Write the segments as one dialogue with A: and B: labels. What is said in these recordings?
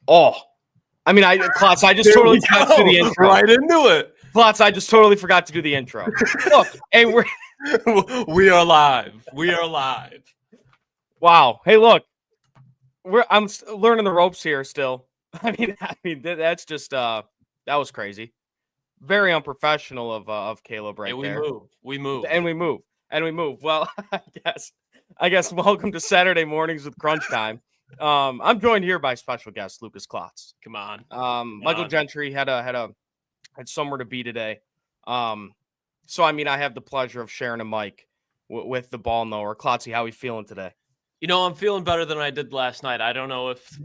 A: Oh, I mean, Klotz, I just totally forgot to do the intro.
B: Right into it.
A: Klotz, I just totally forgot to do the intro. Look, hey,
B: we are live. We are live.
A: Wow. Hey, look, I'm learning the ropes here still. I mean, that's just that was crazy. Very unprofessional of Caleb right there.
B: We move.
A: Well, I guess welcome to Saturday mornings with Crunch Time. I'm joined here by special guest Lukas Klotz.
B: Come on.
A: Michael Gentry had somewhere to be today. So I mean, I have the pleasure of sharing a mic with the ball knower. Klotzy, how are we feeling today?
B: You know, I'm feeling better than I did last night. I don't know if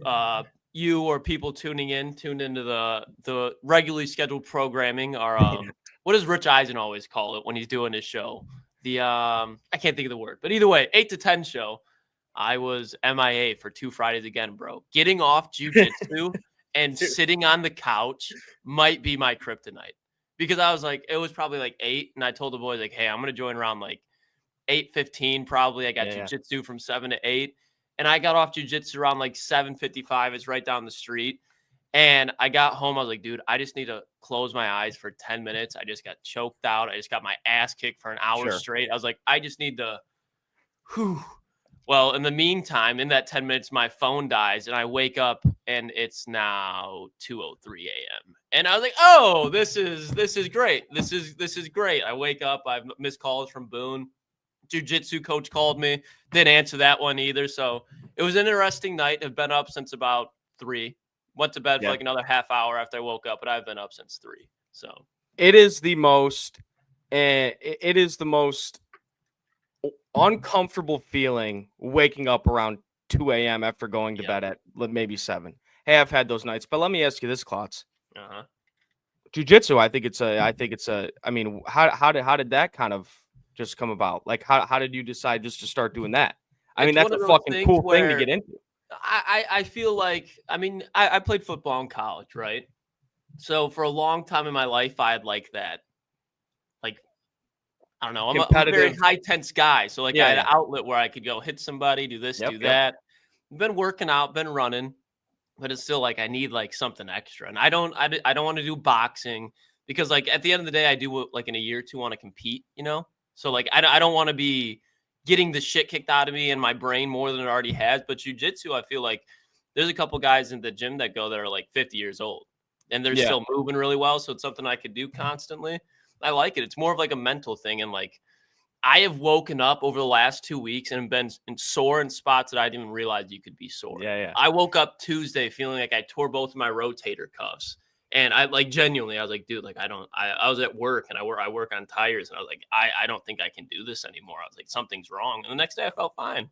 B: you or people tuned into the regularly scheduled programming are what does Rich Eisen always call it when he's doing his show? I can't think of the word, but either way, 8 to 10 show. I was MIA for 2 Fridays again, bro. Getting off jiu-jitsu and sitting on the couch might be my kryptonite, because I was like, it was probably like 8, and I told the boys like, hey, I'm gonna join around like 8:15 probably. I got jiu-jitsu from 7 to 8. And I got off jiu-jitsu around like 7:55. It's right down the street. And I got home. I was like, dude, I just need to close my eyes for 10 minutes. I just got choked out. I just got my ass kicked for an hour straight. I was like, I just need to, Well, in the meantime, in that 10 minutes, my phone dies and I wake up and it's now 2:03 a.m. And I was like, oh, this is great. This is great. I wake up. I've missed calls from Boone. Jiu-jitsu coach called me. Didn't answer that one either. So it was an interesting night. I've been up since about 3. Went to bed for like another half hour after I woke up, but I've been up since 3. So
A: it is the most uncomfortable feeling waking up around 2 a.m. after going to bed at maybe 7. Hey, I've had those nights, but let me ask you this, Klotz. Jiu-jitsu, I mean, how did that kind of just come about? Like, how did you decide just to start doing that? I mean, that's a fucking cool thing to get into.
B: I feel like, I mean, I played football in college, right? So for a long time in my life, I had like that, like, I don't know, I'm a very high tense guy. So like I had an outlet where I could go hit somebody, do this, do that. Been working out, been running, but it's still like I need like something extra. And I don't want to do boxing because like at the end of the day, I do like in a year or two want to compete, you know? So like I don't want to be getting the shit kicked out of me in my brain more than it already has. But jiu-jitsu, I feel like there's a couple guys in the gym that go that are like 50 years old and they're still moving really well. So it's something I could do constantly. I like it. It's more of like a mental thing. And like I have woken up over the last 2 weeks and been sore in spots that I didn't even realize you could be sore. I woke up Tuesday feeling like I tore both of my rotator cuffs. And I like genuinely, I was like, dude, like I was at work and I work on tires and I was like, I don't think I can do this anymore. I was like, something's wrong. And the next day I felt fine.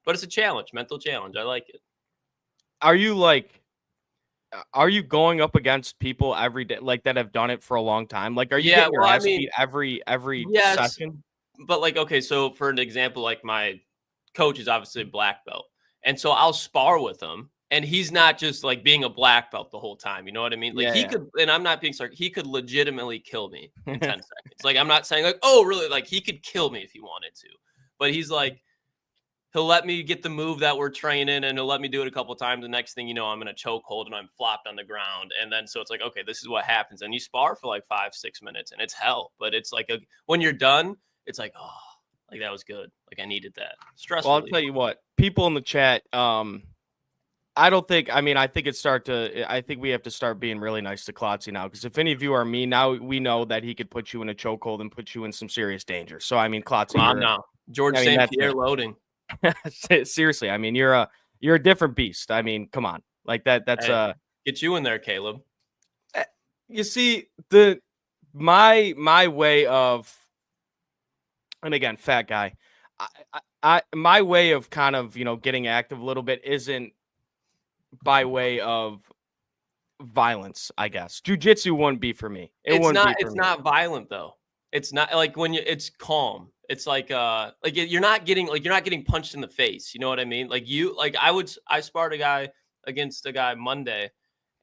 B: But it's a challenge, mental challenge. I like it.
A: Are you going up against people every day like that have done it for a long time? Like, are you getting your ass beat every session?
B: But like, okay, so for an example, like my coach is obviously a black belt. And so I'll spar with him. And he's not just like being a black belt the whole time. You know what I mean? Like he could, and I'm not being sorry, he could legitimately kill me in 10 seconds. Like, I'm not saying like, oh, really? Like he could kill me if he wanted to. But he's like, he'll let me get the move that we're training and he'll let me do it a couple of times. The next thing you know, I'm in a chokehold and I'm flopped on the ground. And then so it's like, okay, this is what happens. And you spar for like 5-6 minutes and it's hell. But it's like when you're done, it's like, oh, like that was good. Like I needed that. Stressful.
A: Well, I'll tell you what, people in the chat, I think we have to start being really nice to Klotzy now, because if any of you are me, now we know that he could put you in a chokehold and put you in some serious danger. So, I mean, Klotzy,
B: come on now. George St. Pierre loading.
A: Seriously, I mean, you're a different beast. I mean, come on. Like that's
B: get you in there, Caleb.
A: You see, my way of, and again, fat guy, my way of kind of, getting active a little bit isn't by way of violence, I guess. Jiu-jitsu wouldn't be for me.
B: It's not violent though. It's not like it's calm. It's like you're not getting punched in the face. You know what I mean? I sparred a guy against a guy Monday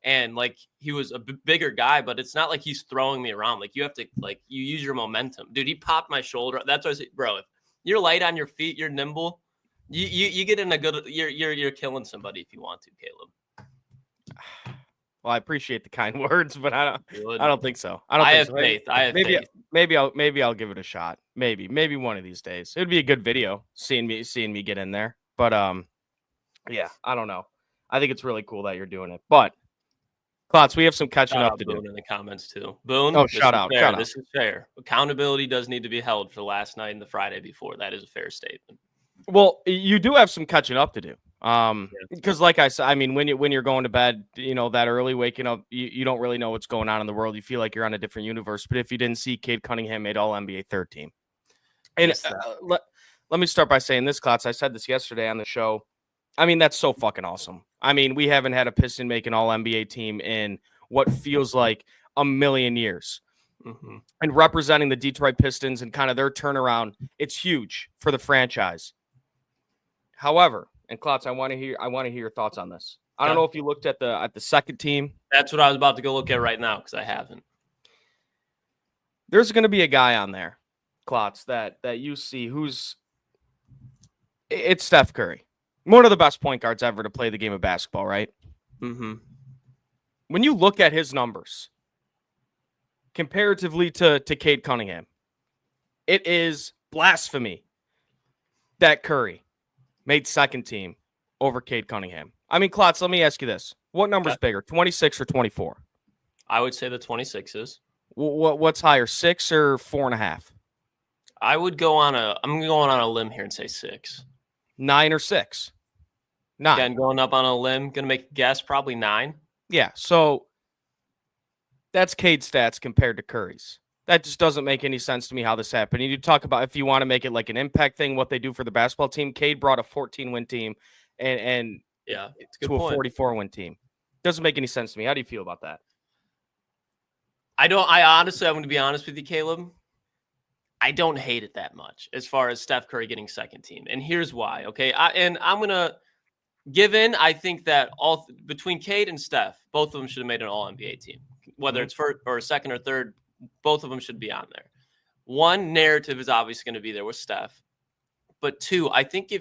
B: and like he was a bigger guy, but it's not like he's throwing me around. Like you have to you use your momentum. Dude, he popped my shoulder. That's what I said, bro. If you're light on your feet, you're nimble. You get in a good. You're killing somebody if you want to, Caleb.
A: Well, I appreciate the kind words, but I don't think so. I
B: have faith. I have faith.
A: Maybe I'll give it a shot. Maybe one of these days. It'd be a good video seeing me get in there. But yeah, I don't know. I think it's really cool that you're doing it. But Klotz, we have some catching up to do
B: in the comments too. Boone,
A: shout out.
B: This is fair. Accountability does need to be held for last night and the Friday before. That is a fair statement.
A: Well, you do have some catching up to do. Because like I said, I mean, when you're going to bed, that early, waking up, you don't really know what's going on in the world. You feel like you're on a different universe. But if you didn't see, Cade Cunningham made All-NBA third team. And let me start by saying this, Klotz. I said this yesterday on the show. I mean, that's so fucking awesome. I mean, we haven't had a Piston make an All-NBA team in what feels like a million years.
B: Mm-hmm.
A: And representing the Detroit Pistons and kind of their turnaround, it's huge for the franchise. However, and Klotz, I want to hear your thoughts on this. I don't know if you looked at the second team.
B: That's what I was about to go look at right now because I haven't.
A: There's going to be a guy on there, Klotz, that you see it's Steph Curry. One of the best point guards ever to play the game of basketball, right?
B: Mm-hmm.
A: When you look at his numbers comparatively to Cade Cunningham, it is blasphemy that Curry made second team over Cade Cunningham. I mean, Klotz, let me ask you this. What number's bigger, 26 or 24?
B: I would say the 26s.
A: What's higher, 6 or 4.5?
B: I'm going on a limb here and say 6.
A: 9 or 6? 9.
B: Again, going up on a limb, going to make a guess, probably 9.
A: Yeah, so that's Cade's stats compared to Curry's. That just doesn't make any sense to me how this happened. You talk about if you want to make it like an impact thing, what they do for the basketball team. Cade brought a 14-win team and
B: yeah, it's
A: to a 44-win team. Doesn't make any sense to me. How do you feel about that?
B: I'm going to be honest with you, Caleb. I don't hate it that much as far as Steph Curry getting second team. And here's why, okay? I'm going to give in. I think that between Cade and Steph, both of them should have made an All-NBA team. Whether it's first or second or third, both of them should be on there. One, narrative is obviously going to be there with Steph. But two, I think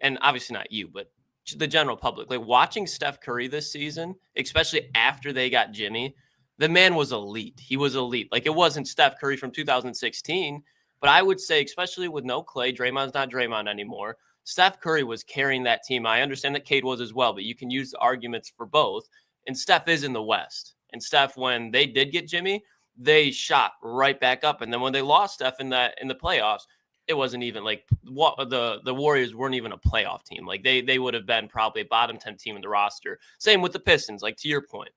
B: and obviously not you, but the general public, like watching Steph Curry this season, especially after they got Jimmy, the man was elite. He was elite. Like, it wasn't Steph Curry from 2016, but I would say, especially with no Clay, Draymond's not Draymond anymore, Steph Curry was carrying that team. I understand that Cade was as well, but you can use the arguments for both. And Steph is in the West. And Steph, when they did get Jimmy, they shot right back up. And then when they lost Steph in the playoffs, it wasn't even like the Warriors weren't even a playoff team. Like they would have been probably a bottom 10 team in the roster. Same with the Pistons, like to your point.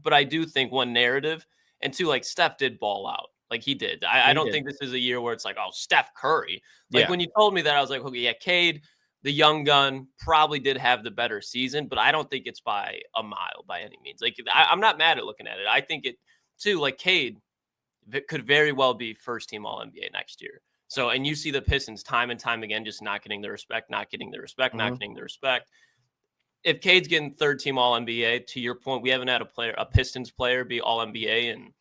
B: But I do think one, narrative, and two, like Steph did ball out. Like he did. I don't think this is a year where it's like, oh, Steph Curry. Like when you told me that, I was like, okay, yeah, Cade, the young gun, probably did have the better season, but I don't think it's by a mile by any means. Like I'm not mad at looking at it. I think it too, like Cade could very well be first team All-NBA next year. So, and you see the Pistons time and time again, just not getting the respect, not getting the respect. If Cade's getting third team All-NBA, to your point, we haven't had a Pistons player be All-NBA in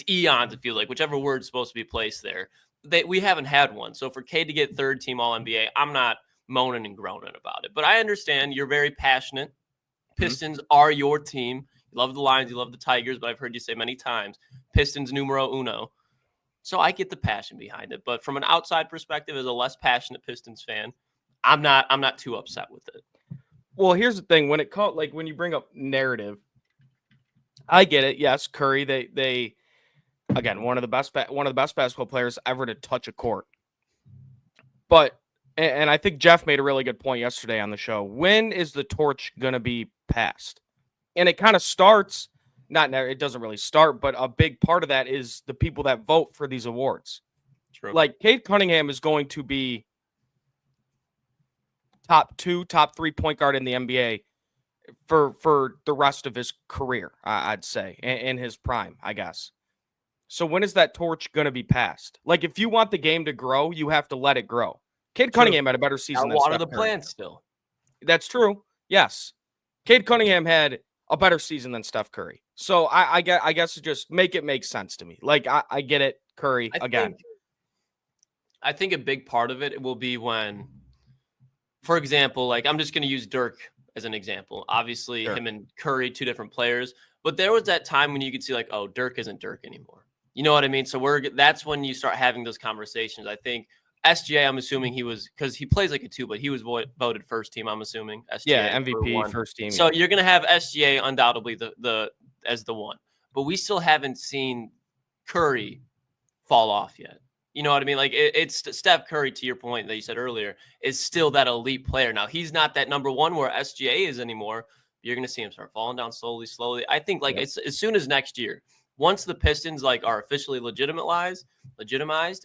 B: eons, it feels like, whichever word's supposed to be placed there. We haven't had one. So for Cade to get third team All-NBA, I'm not moaning and groaning about it. But I understand you're very passionate. Pistons are your team. You love the Lions, you love the Tigers, but I've heard you say many times, Pistons numero uno. So I get the passion behind it. But from an outside perspective, as a less passionate Pistons fan, I'm not too upset with it.
A: Well, here's the thing. When you bring up narrative, I get it. Yes, Curry, they again, one of the best basketball players ever to touch a court. But and I think Jeff made a really good point yesterday on the show. When is the torch going to be passed? And it kind of starts, it doesn't really start, but a big part of that is the people that vote for these awards.
B: True.
A: Like Cade Cunningham is going to be top 2, top 3 point guard in the NBA for the rest of his career, I'd say, in his prime, I guess. So when is that torch going to be passed? Like, if you want the game to grow, you have to let it grow. Cade Cunningham had a better season than
B: water
A: Steph
B: the
A: Curry.
B: plant still.
A: That's true. Yes. Cade Cunningham had a better season than Steph Curry. So I guess just make it make sense to me. Like, I get it, Curry, again.
B: I think a big part of it will be when, for example, like I'm just going to use Dirk as an example. Obviously, him and Curry, two different players. But there was that time when you could see like, oh, Dirk isn't Dirk anymore. You know what I mean? So that's when you start having those conversations. I think SGA, I'm assuming he was, because he plays like a 2, but he was voted first team, I'm assuming. SGA
A: yeah, MVP, first team.
B: So you're going to have SGA undoubtedly as the 1. But we still haven't seen Curry fall off yet. You know what I mean? Like it's Steph Curry, to your point that you said earlier, is still that elite player. Now, he's not that number 1 where SGA is anymore. You're going to see him start falling down slowly. I think like it's as soon as next year, once the Pistons like are officially legitimized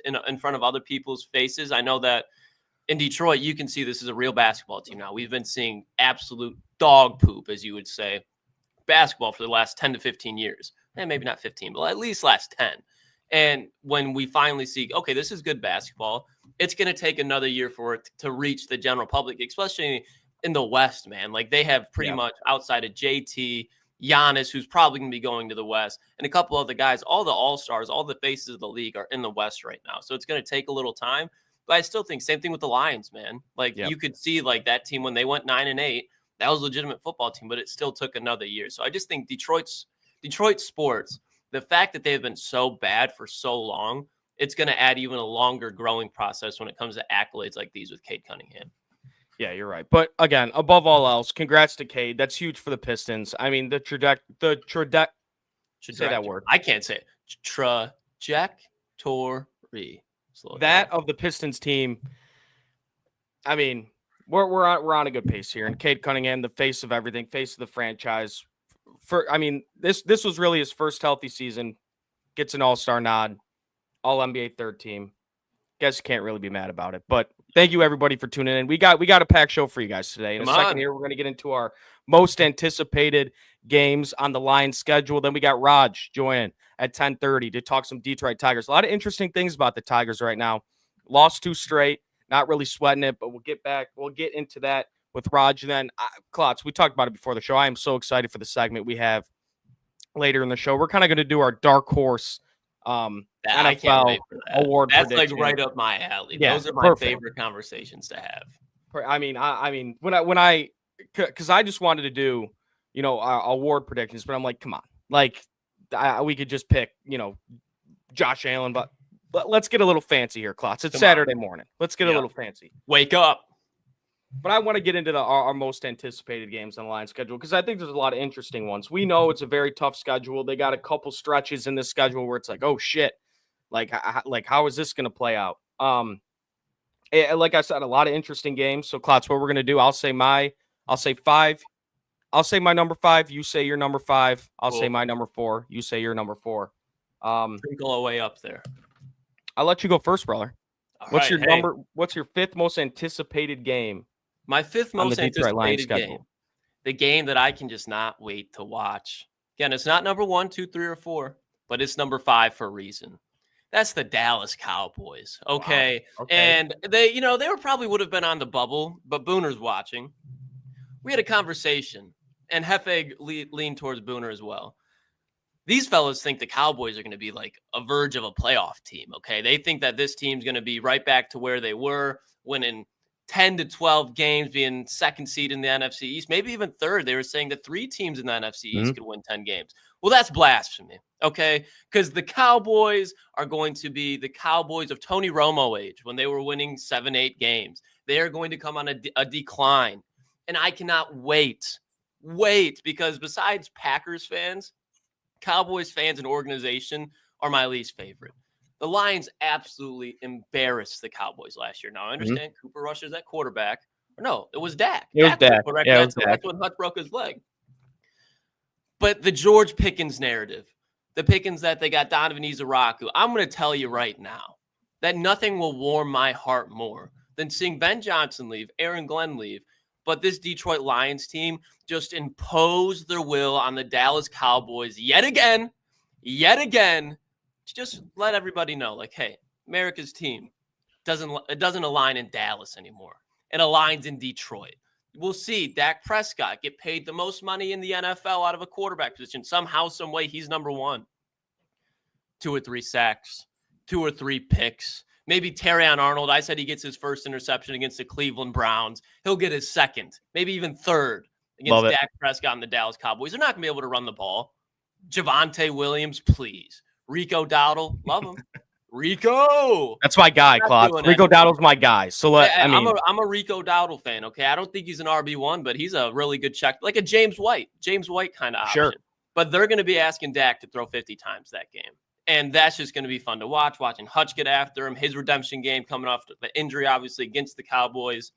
B: in front of other people's faces. I know that in Detroit, you can see this is a real basketball team now. We've been seeing absolute dog poop, as you would say, basketball for the last 10 to 15 years. And maybe not 15, but at least last 10. And when we finally see, okay, this is good basketball, it's going to take another year for it to reach the general public, especially in the West, man. Like they have pretty much outside of JT, Giannis, who's probably going to be going to the West, and a couple other guys, all the all-stars, all the faces of the league are in the West right now. So it's going to take a little time. But I still think same thing with the Lions, man. Like you could see like that team when they went 9-8, that was a legitimate football team, but it still took another year. So I just think Detroit sports, the fact that they've been so bad for so long, it's going to add even a longer growing process when it comes to accolades like these with Cade Cunningham.
A: Yeah, you're right. But again, above all else, congrats to Cade. That's huge for the Pistons. I mean, say that word.
B: I can't say it. Trajectory.
A: That of the Pistons team. I mean, we're on a good pace here. And Cade Cunningham, the face of everything, face of the franchise. This was really his first healthy season. Gets an all-star nod, all-NBA third team. Guess you can't really be mad about it. But thank you everybody for tuning in. We got a packed show for you guys today. In a second here, we're going to get into our most anticipated games on the Lions schedule. Then we got Raj joining at 10:30 to talk some Detroit Tigers. A lot of interesting things about the Tigers right now. Lost 2 straight, not really sweating it, but we'll get into that with Raj. And then Klotz, we talked about it before the show. I am so excited for the segment we have later in the show. We're kind of going to do our dark horse NFL award.
B: That's like right up my alley. Yeah, those are my favorite conversations to have.
A: I mean, when I because I just wanted to do, award predictions, but I'm like, come on, like we could just pick, Josh Allen, but let's get a little fancy here, Klotz. It's Saturday morning. Let's get a little fancy.
B: Wake up.
A: But I want to get into our most anticipated games on the Lions schedule because I think there's a lot of interesting ones. We know it's a very tough schedule. They got a couple stretches in this schedule where it's like, oh shit, like how is this going to play out? Like I said, a lot of interesting games. So Klotz, what we're going to do? I'll say my number 5. You say your number 5. I'll say my number 4. You say your number 4.
B: Trickle away up there.
A: I'll let you go first, brother. What's your number? What's your 5th most anticipated game?
B: My 5th most anticipated game, the game that I can just not wait to watch. Again, it's not number 1, 2, 3, or 4, but it's number 5 for a reason. That's the Dallas Cowboys. Okay. Wow. Okay. And they would have been on the bubble, but Booner's watching. We had a conversation, and Hefe leaned towards Booner as well. These fellas think the Cowboys are going to be like a verge of a playoff team. Okay. They think that this team's going to be right back to where they were, winning 10 to 12 games, being second seed in the NFC East, maybe even third. They were saying that 3 teams in the NFC East could win 10 games. Well, that's blasphemy, okay? Because the Cowboys are going to be the Cowboys of Tony Romo age when they were winning 7, 8 games. They are going to come on a decline. And I cannot wait, because besides Packers fans, Cowboys fans and organization are my least favorite. The Lions absolutely embarrassed the Cowboys last year. Now, I understand Cooper Rush is at quarterback. No, it was Dak.
A: It was Dak.
B: That's when Hutt broke his leg. But the George Pickens narrative, the Pickens that they got Donovan Izaraku, I'm going to tell you right now that nothing will warm my heart more than seeing Ben Johnson leave, Aaron Glenn leave, but this Detroit Lions team just impose their will on the Dallas Cowboys yet again, to just let everybody know, like, hey, America's team doesn't align in Dallas anymore. It aligns in Detroit. We'll see Dak Prescott get paid the most money in the NFL out of a quarterback position. Somehow, some way, he's number 1. 2 or 3 sacks, 2 or 3 picks. Maybe Terrion Arnold. I said he gets his first interception against the Cleveland Browns. He'll get his second, maybe even third against Dak Prescott and the Dallas Cowboys. They're not going to be able to run the ball. Javonte Williams, please. Rico Dowdle, love him. Rico.
A: That's my guy, Klotz. Rico Dowdle's my guy. So I'm
B: a Rico Dowdle fan, okay? I don't think he's an RB1, but he's a really good check. Like a James White kind of option.
A: Sure.
B: But they're going to be asking Dak to throw 50 times that game. And that's just going to be fun to watch, watching Hutch get after him. His redemption game coming off the injury, obviously, against the Cowboys.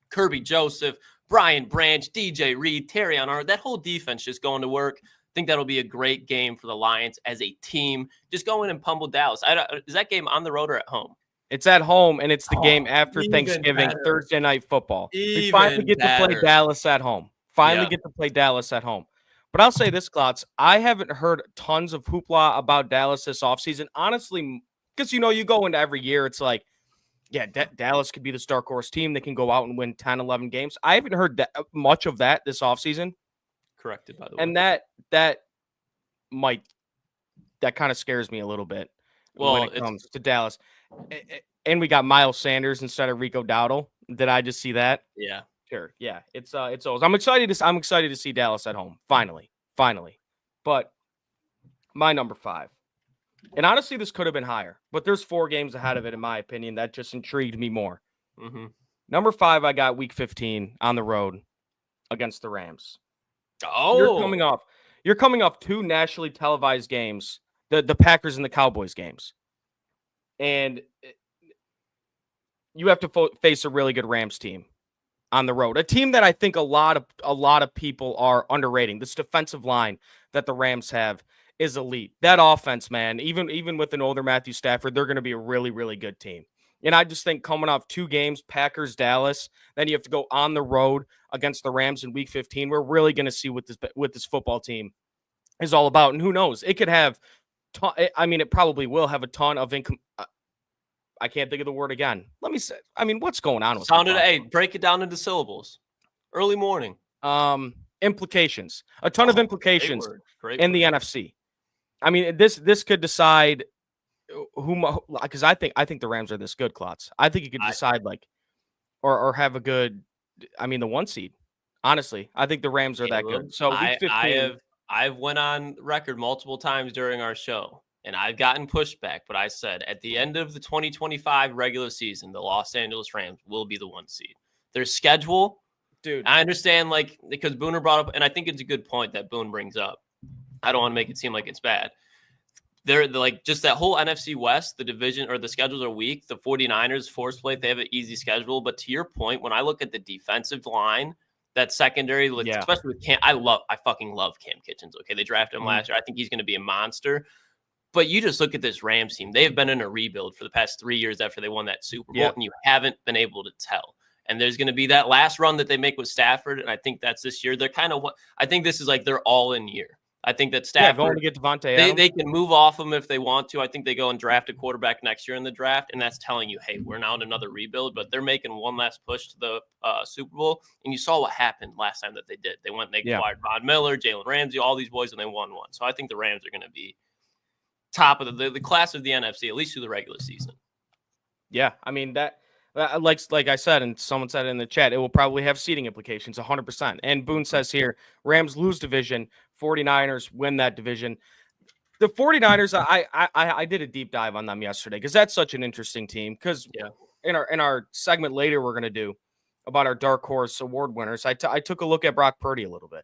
B: Kirby Joseph, Brian Branch, DJ Reed, Terry Arnold, that whole defense just going to work. I think that'll be a great game for the Lions as a team. Just go in and pummel Dallas. Is that game on the road or at home?
A: It's at home, and it's the game after Thanksgiving, better. Thursday night football. We finally get to play Dallas at home. Get to play Dallas at home. But I'll say this, Klotz, I haven't heard tons of hoopla about Dallas this offseason. Honestly, because, you go into every year, it's like, yeah, Dallas could be the dark horse team. They can go out and win 10, 11 games. I haven't heard much of that this offseason.
B: Corrected, by the way.
A: And that kind of scares me a little bit when it comes to Dallas. And we got Miles Sanders instead of Rico Dowdle. Did I just see that?
B: Yeah.
A: Sure. Yeah. It's always. I'm excited to see Dallas at home. Finally. But my number 5. And honestly, this could have been higher, but there's 4 games ahead of it, in my opinion, that just intrigued me more.
B: Mm-hmm.
A: Number 5, I got Week 15 on the road against the Rams.
B: Oh,
A: You're coming off 2 nationally televised games, the Packers and the Cowboys games, and you have to face a really good Rams team on the road, a team that I think a lot of people are underrating. This defensive line that the Rams have is elite. That offense, man, even with an older Matthew Stafford, they're going to be a really, really good team. And I just think coming off 2 games, Packers, Dallas, then you have to go on the road against the Rams in Week 15. We're really going to see what this football team is all about. And who knows? It could have, it probably will have a ton of income. I can't think of the word again. Let me say, what's going on with
B: break it down into syllables. Early morning.
A: Implications. A ton of implications
B: great
A: in the NFC. This could decide because I think the Rams are this good, Klotz. I think you could decide or have a good, the 1 seed. Honestly, I think the Rams are that good. So Week 15,
B: I've went on record multiple times during our show, and I've gotten pushback, but I said at the end of the 2025 regular season, the Los Angeles Rams will be the 1 seed. Their schedule,
A: dude.
B: I understand, because Booner brought up, and I think it's a good point that Boone brings up. I don't want to make it seem like it's bad. They're just that whole NFC West, the division or the schedules are weak. The 49ers, force plate, they have an easy schedule. But to your point, when I look at the defensive line, that secondary, especially with Cam, I fucking love Cam Kitchens. Okay, they drafted him last year. I think he's going to be a monster. But you just look at this Rams team. They have been in a rebuild for the past 3 years after they won that Super Bowl, and you haven't been able to tell. And there's going to be that last run that they make with Stafford, and I think that's this year. They're I think this is their all-in year. I think that Stafford,
A: going to get Devontae Adams.
B: They can move off him if they want to. I think they go and draft a quarterback next year in the draft, and that's telling you, hey, we're now in another rebuild, but they're making one last push to the Super Bowl. And you saw what happened last time that they did. They went and they acquired Von Miller, Jalen Ramsey, all these boys, and they won one. So I think the Rams are going to be top of the class of the NFC, at least through the regular season.
A: Yeah, that like I said, and someone said it in the chat, it will probably have seeding implications 100%. And Boone says here, Rams lose division, 49ers win that division. The 49ers, I did a deep dive on them yesterday because that's such an interesting team. Because in our segment later we're going to do about our Dark Horse Award winners, I took a look at Brock Purdy a little bit.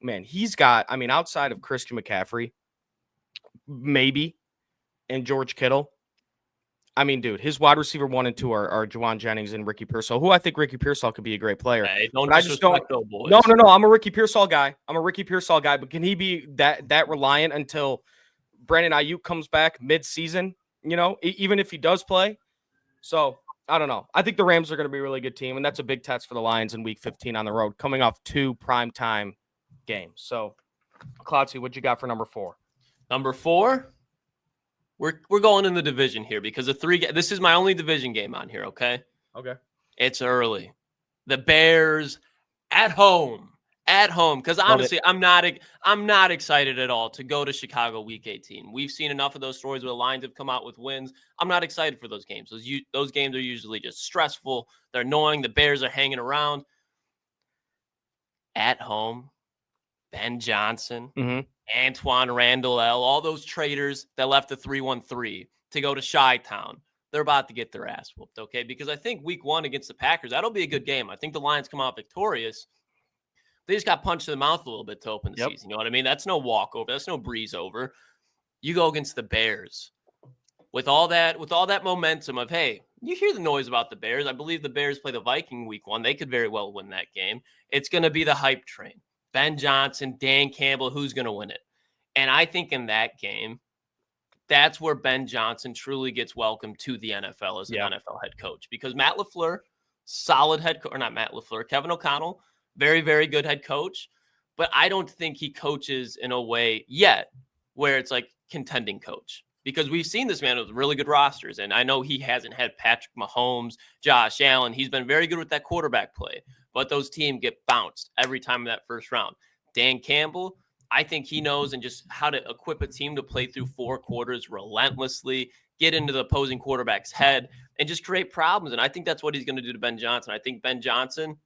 A: Man, he's got, outside of Christian McCaffrey, maybe, and George Kittle, dude, his wide receiver 1 and 2 are Juwan Jennings and Ricky Pearsall, who I think Ricky Pearsall could be a great player.
B: Hey,
A: No, I'm a Ricky Pearsall guy. But can he be that reliant until Brandon Ayuk comes back mid-season, even if he does play? So, I don't know. I think the Rams are going to be a really good team, and that's a big test for the Lions in Week 15 on the road, coming off 2 primetime games. So, Klotzy, what you got for number 4?
B: Number 4? We're going in the division here because this is my only division game on here, okay?
A: Okay.
B: It's early. The Bears at home. Because honestly, I'm not excited at all to go to Chicago Week 18. We've seen enough of those stories where the Lions have come out with wins. I'm not excited for those games. Those games are usually just stressful. They're annoying. The Bears are hanging around. at home, Ben Johnson, Antoine Randall L., all those traders that left the 3-1-3 to go to Chi-Town, they're about to get their ass whooped, okay? Because I think week 1 against the Packers, that'll be a good game. I think the Lions come out victorious. They just got punched in the mouth a little bit to open the season. You know what I mean? That's no walkover. That's no breeze over. You go against the Bears with all that momentum of, hey, you hear the noise about the Bears. I believe the Bears play the Viking week 1. They could very well win that game. It's going to be the hype train. Ben Johnson, Dan Campbell, who's going to win it? And I think in that game, that's where Ben Johnson truly gets welcomed to the NFL as an NFL head coach, because Matt LaFleur, solid head coach, or not Matt LaFleur, Kevin O'Connell, very, very good head coach. But I don't think he coaches in a way yet where it's like contending coach, because we've seen this man with really good rosters. And I know he hasn't had Patrick Mahomes, Josh Allen. He's been very good with that quarterback play, but those teams get bounced every time in that first round. Dan Campbell, I think he knows and just how to equip a team to play through 4 quarters relentlessly, get into the opposing quarterback's head, and just create problems. And I think that's what he's going to do to Ben Johnson. I think Ben Johnson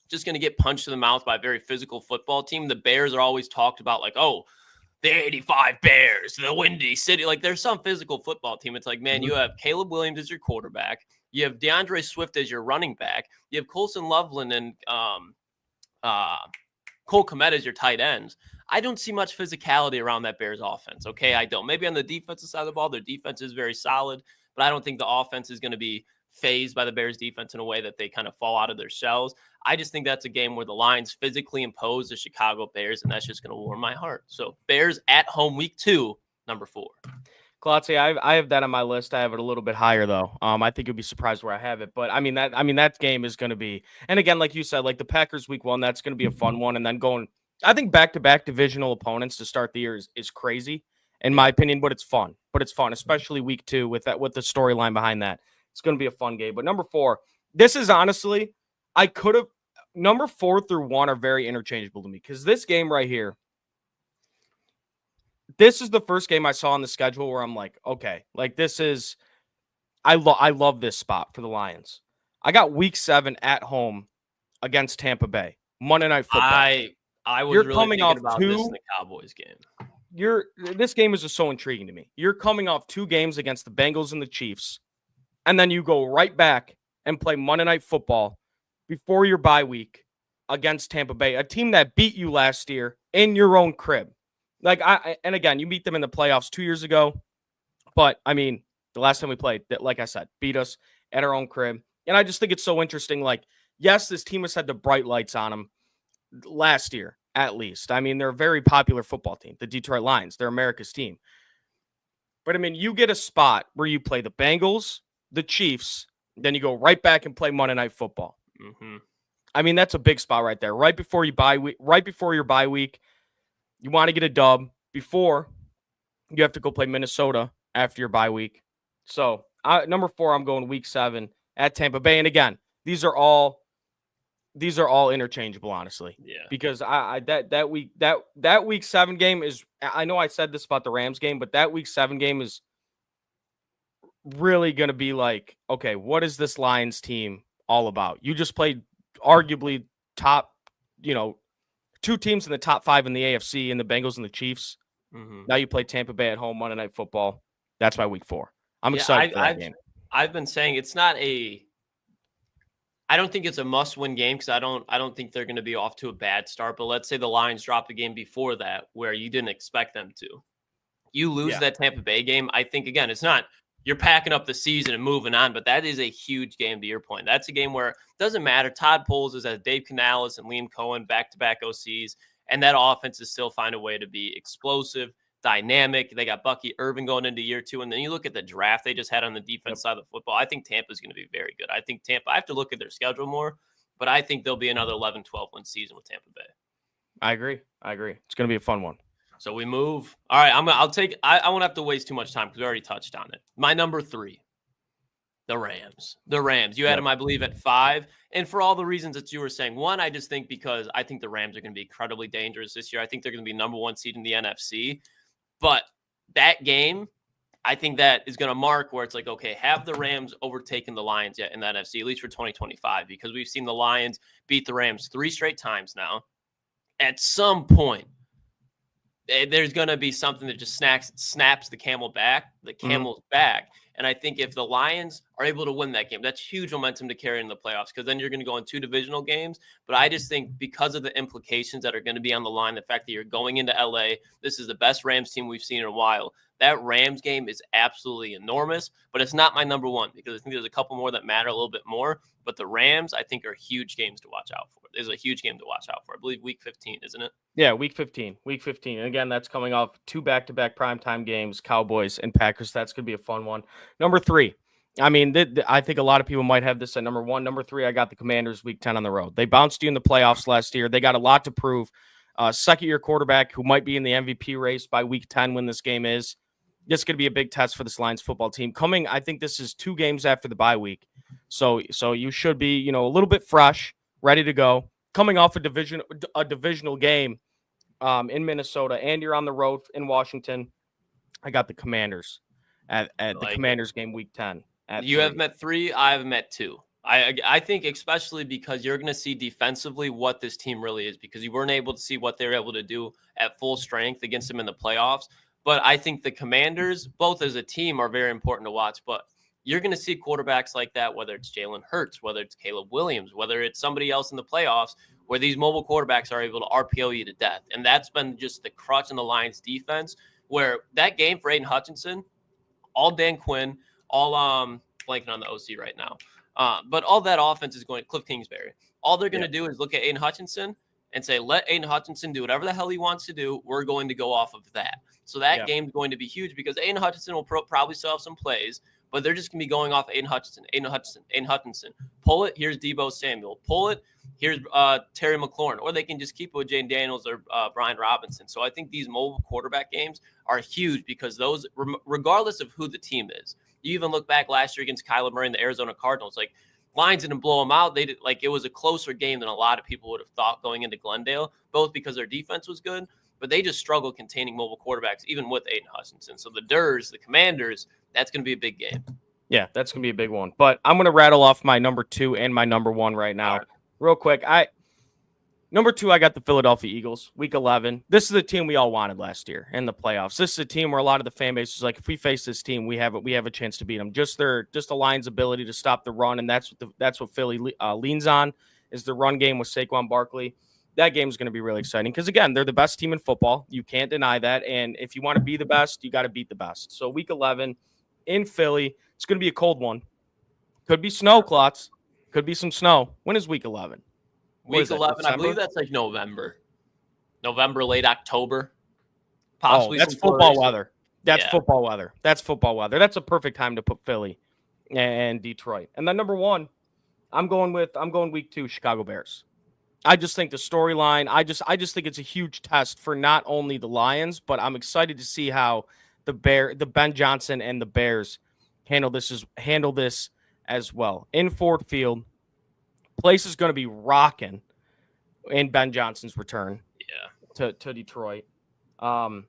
B: just going to get punched in the mouth by a very physical football team. The Bears are always talked about like, oh, the 85 Bears, the Windy City. Like, there's some physical football team. It's like, man, you have Caleb Williams as your quarterback. You have DeAndre Swift as your running back. You have Colson Loveland and Cole Kmet as your tight ends. I don't see much physicality around that Bears offense. Okay, I don't. Maybe on the defensive side of the ball, their defense is very solid, but I don't think the offense is going to be phased by the Bears defense in a way that they kind of fall out of their shells. I just think that's a game where the Lions physically impose the Chicago Bears, and that's just going to warm my heart. So Bears at home week 2, number 4.
A: Klotz, I have that on my list. I have it a little bit higher though. I think you'll be surprised where I have it, but I mean that game is going to be, and again, like you said, like the Packers week 1, that's going to be a fun one, and then going, I think back-to-back divisional opponents to start the year is crazy, in my opinion, but it's fun. Especially week 2 with the storyline behind that. It's going to be a fun game. But number 4, this is honestly, number 4 through 1 are very interchangeable to me, because this game right here, this is the first game I saw on the schedule where I'm like, okay, like this is, I love this spot for the Lions. I got week 7 at home against Tampa Bay, Monday Night Football.
B: I was really coming off about this in the Cowboys game.
A: This game is just so intriguing to me. You're coming off 2 games against the Bengals and the Chiefs, and then you go right back and play Monday Night Football before your bye week against Tampa Bay, a team that beat you last year in your own crib. Like, and again, you beat them in the playoffs 2 years ago, but I mean, the last time we played, like I said, beat us at our own crib. And I just think it's so interesting. Like, yes, this team has had the bright lights on them last year, at least. I mean, they're a very popular football team, the Detroit Lions. They're America's team. But I mean, you get a spot where you play the Bengals, the Chiefs, then you go right back and play Monday Night Football.
B: Mm-hmm.
A: I mean, that's a big spot right there. Right before your bye week, you want to get a dub before you have to go play Minnesota after your bye week. So, number 4, I'm going week 7 at Tampa Bay. And again, these are all interchangeable, honestly.
B: Yeah.
A: Because that week 7 game is, I know I said this about the Rams game, but that week 7 game is really going to be like, okay, what is this Lions team all about? You just played arguably top, 2 teams in the top 5 in the AFC, in the Bengals and the Chiefs.
B: Mm-hmm.
A: Now you play Tampa Bay at home, Monday Night Football. That's my week 4. I'm excited for that game.
B: I've been saying it's not I don't think it's a must-win game, because I don't think they're going to be off to a bad start. But let's say the Lions drop the game before that where you didn't expect them to. You lose that Tampa Bay game. I think, again, it's not you're packing up the season and moving on, but that is a huge game to your point. That's a game where it doesn't matter. Todd Bowles is as Dave Canales and Liam Cohen, back-to-back OCs, and that offense is still find a way to be explosive, dynamic. They got Bucky Irving going into year 2. And then you look at the draft they just had on the defense side of the football. I think Tampa's going to be very good. I think Tampa, I have to look at their schedule more, but I think there'll be another 11-12 win season with Tampa Bay.
A: I agree. It's going to be a fun one.
B: So we move. All right. I won't have to waste too much time because we already touched on it. My number 3, the Rams. You had them, I believe, at 5. And for all the reasons that you were saying, one, I just think because I think the Rams are going to be incredibly dangerous this year. I think they're going to be number 1 seed in the NFC. But that game, I think that is going to mark where it's like, okay, have the Rams overtaken the Lions yet in the NFC, at least for 2025? Because we've seen the Lions beat the Rams 3 straight times now. at some point, there's going to be something that just snaps the camel's back. And I think if the Lions are able to win that game, that's huge momentum to carry in the playoffs, because then you're going to go in 2 divisional games. But I just think because of the implications that are going to be on the line, the fact that you're going into LA, this is the best Rams team we've seen in a while. That Rams game is absolutely enormous, but it's not my number one, because I think there's a couple more that matter a little bit more. But the Rams, I think, are huge games to watch out for. There's a huge game to watch out for. I believe week 15, isn't it?
A: Yeah, week 15. Week 15. And again, that's coming off 2 back-to-back primetime games, Cowboys and Packers. That's going to be a fun one. Number 3. I mean, I think a lot of people might have this at number 1. Number 3, I got the Commanders week 10 on the road. They bounced you in the playoffs last year. They got a lot to prove. Second-year quarterback who might be in the MVP race by week 10 when this game is. This is going to be a big test for this Lions football team. I think this is 2 games after the bye week. So you should be, a little bit fresh, ready to go. Coming off a divisional game in Minnesota, and you're on the road in Washington. I got the Commanders at the Commanders game week 10.
B: You have met 3. I have met 2. I think especially because you're going to see defensively what this team really is, because you weren't able to see what they were able to do at full strength against them in the playoffs. But I think the Commanders, both as a team, are very important to watch. But you're going to see quarterbacks like that, whether it's Jalen Hurts, whether it's Caleb Williams, whether it's somebody else in the playoffs, where these mobile quarterbacks are able to RPO you to death. And that's been just the crutch in the Lions defense, where that game for Aiden Hutchinson, all Dan Quinn, all blanking on the OC right now. But all that offense is going to Cliff Kingsbury. All they're going to do is look at Aiden Hutchinson and say, let Aiden Hutchinson do whatever the hell he wants to do. We're going to go off of that. So that game's going to be huge, because Aiden Hutchinson will probably still have some plays, but they're just going to be going off Aiden Hutchinson. Pull it, here's Deebo Samuel. Pull it, here's Terry McLaurin. Or they can just keep it with Jane Daniels or Brian Robinson. So I think these mobile quarterback games are huge, because those, regardless of who the team is, you even look back last year against Kyler Murray and the Arizona Cardinals, like, Lions didn't blow them out. They did, it was a closer game than a lot of people would have thought going into Glendale, both because their defense was good, but they just struggled containing mobile quarterbacks, even with Aiden Hutchinson. So the Commanders, that's going to be a big game.
A: Yeah, that's going to be a big one. But I'm going to rattle off my number 2 and my number 1 right now. Real quick. Number 2, I got the Philadelphia Eagles, week 11. This is the team we all wanted last year in the playoffs. This is a team where a lot of the fan base is like, if we face this team, we have a chance to beat them. Just the Lions' ability to stop the run, and that's what Philly leans on, is the run game with Saquon Barkley. That game is going to be really exciting, because, again, they're the best team in football. You can't deny that. And if you want to be the best, you got to beat the best. So week 11 in Philly, it's going to be a cold one. Could be snow, Klotz. Could be some snow. When is week 11?
B: Week 11, I believe that's like November, late October. Possibly.
A: That's football weather. That's football weather. That's football weather. That's a perfect time to put Philly and Detroit. And then number 1, I'm going week 2, Chicago Bears. I just think the storyline, I just think it's a huge test for not only the Lions, but I'm excited to see how the Ben Johnson and the Bears handle this as well. In Ford Field, place is going to be rocking in Ben Johnson's return to Detroit. I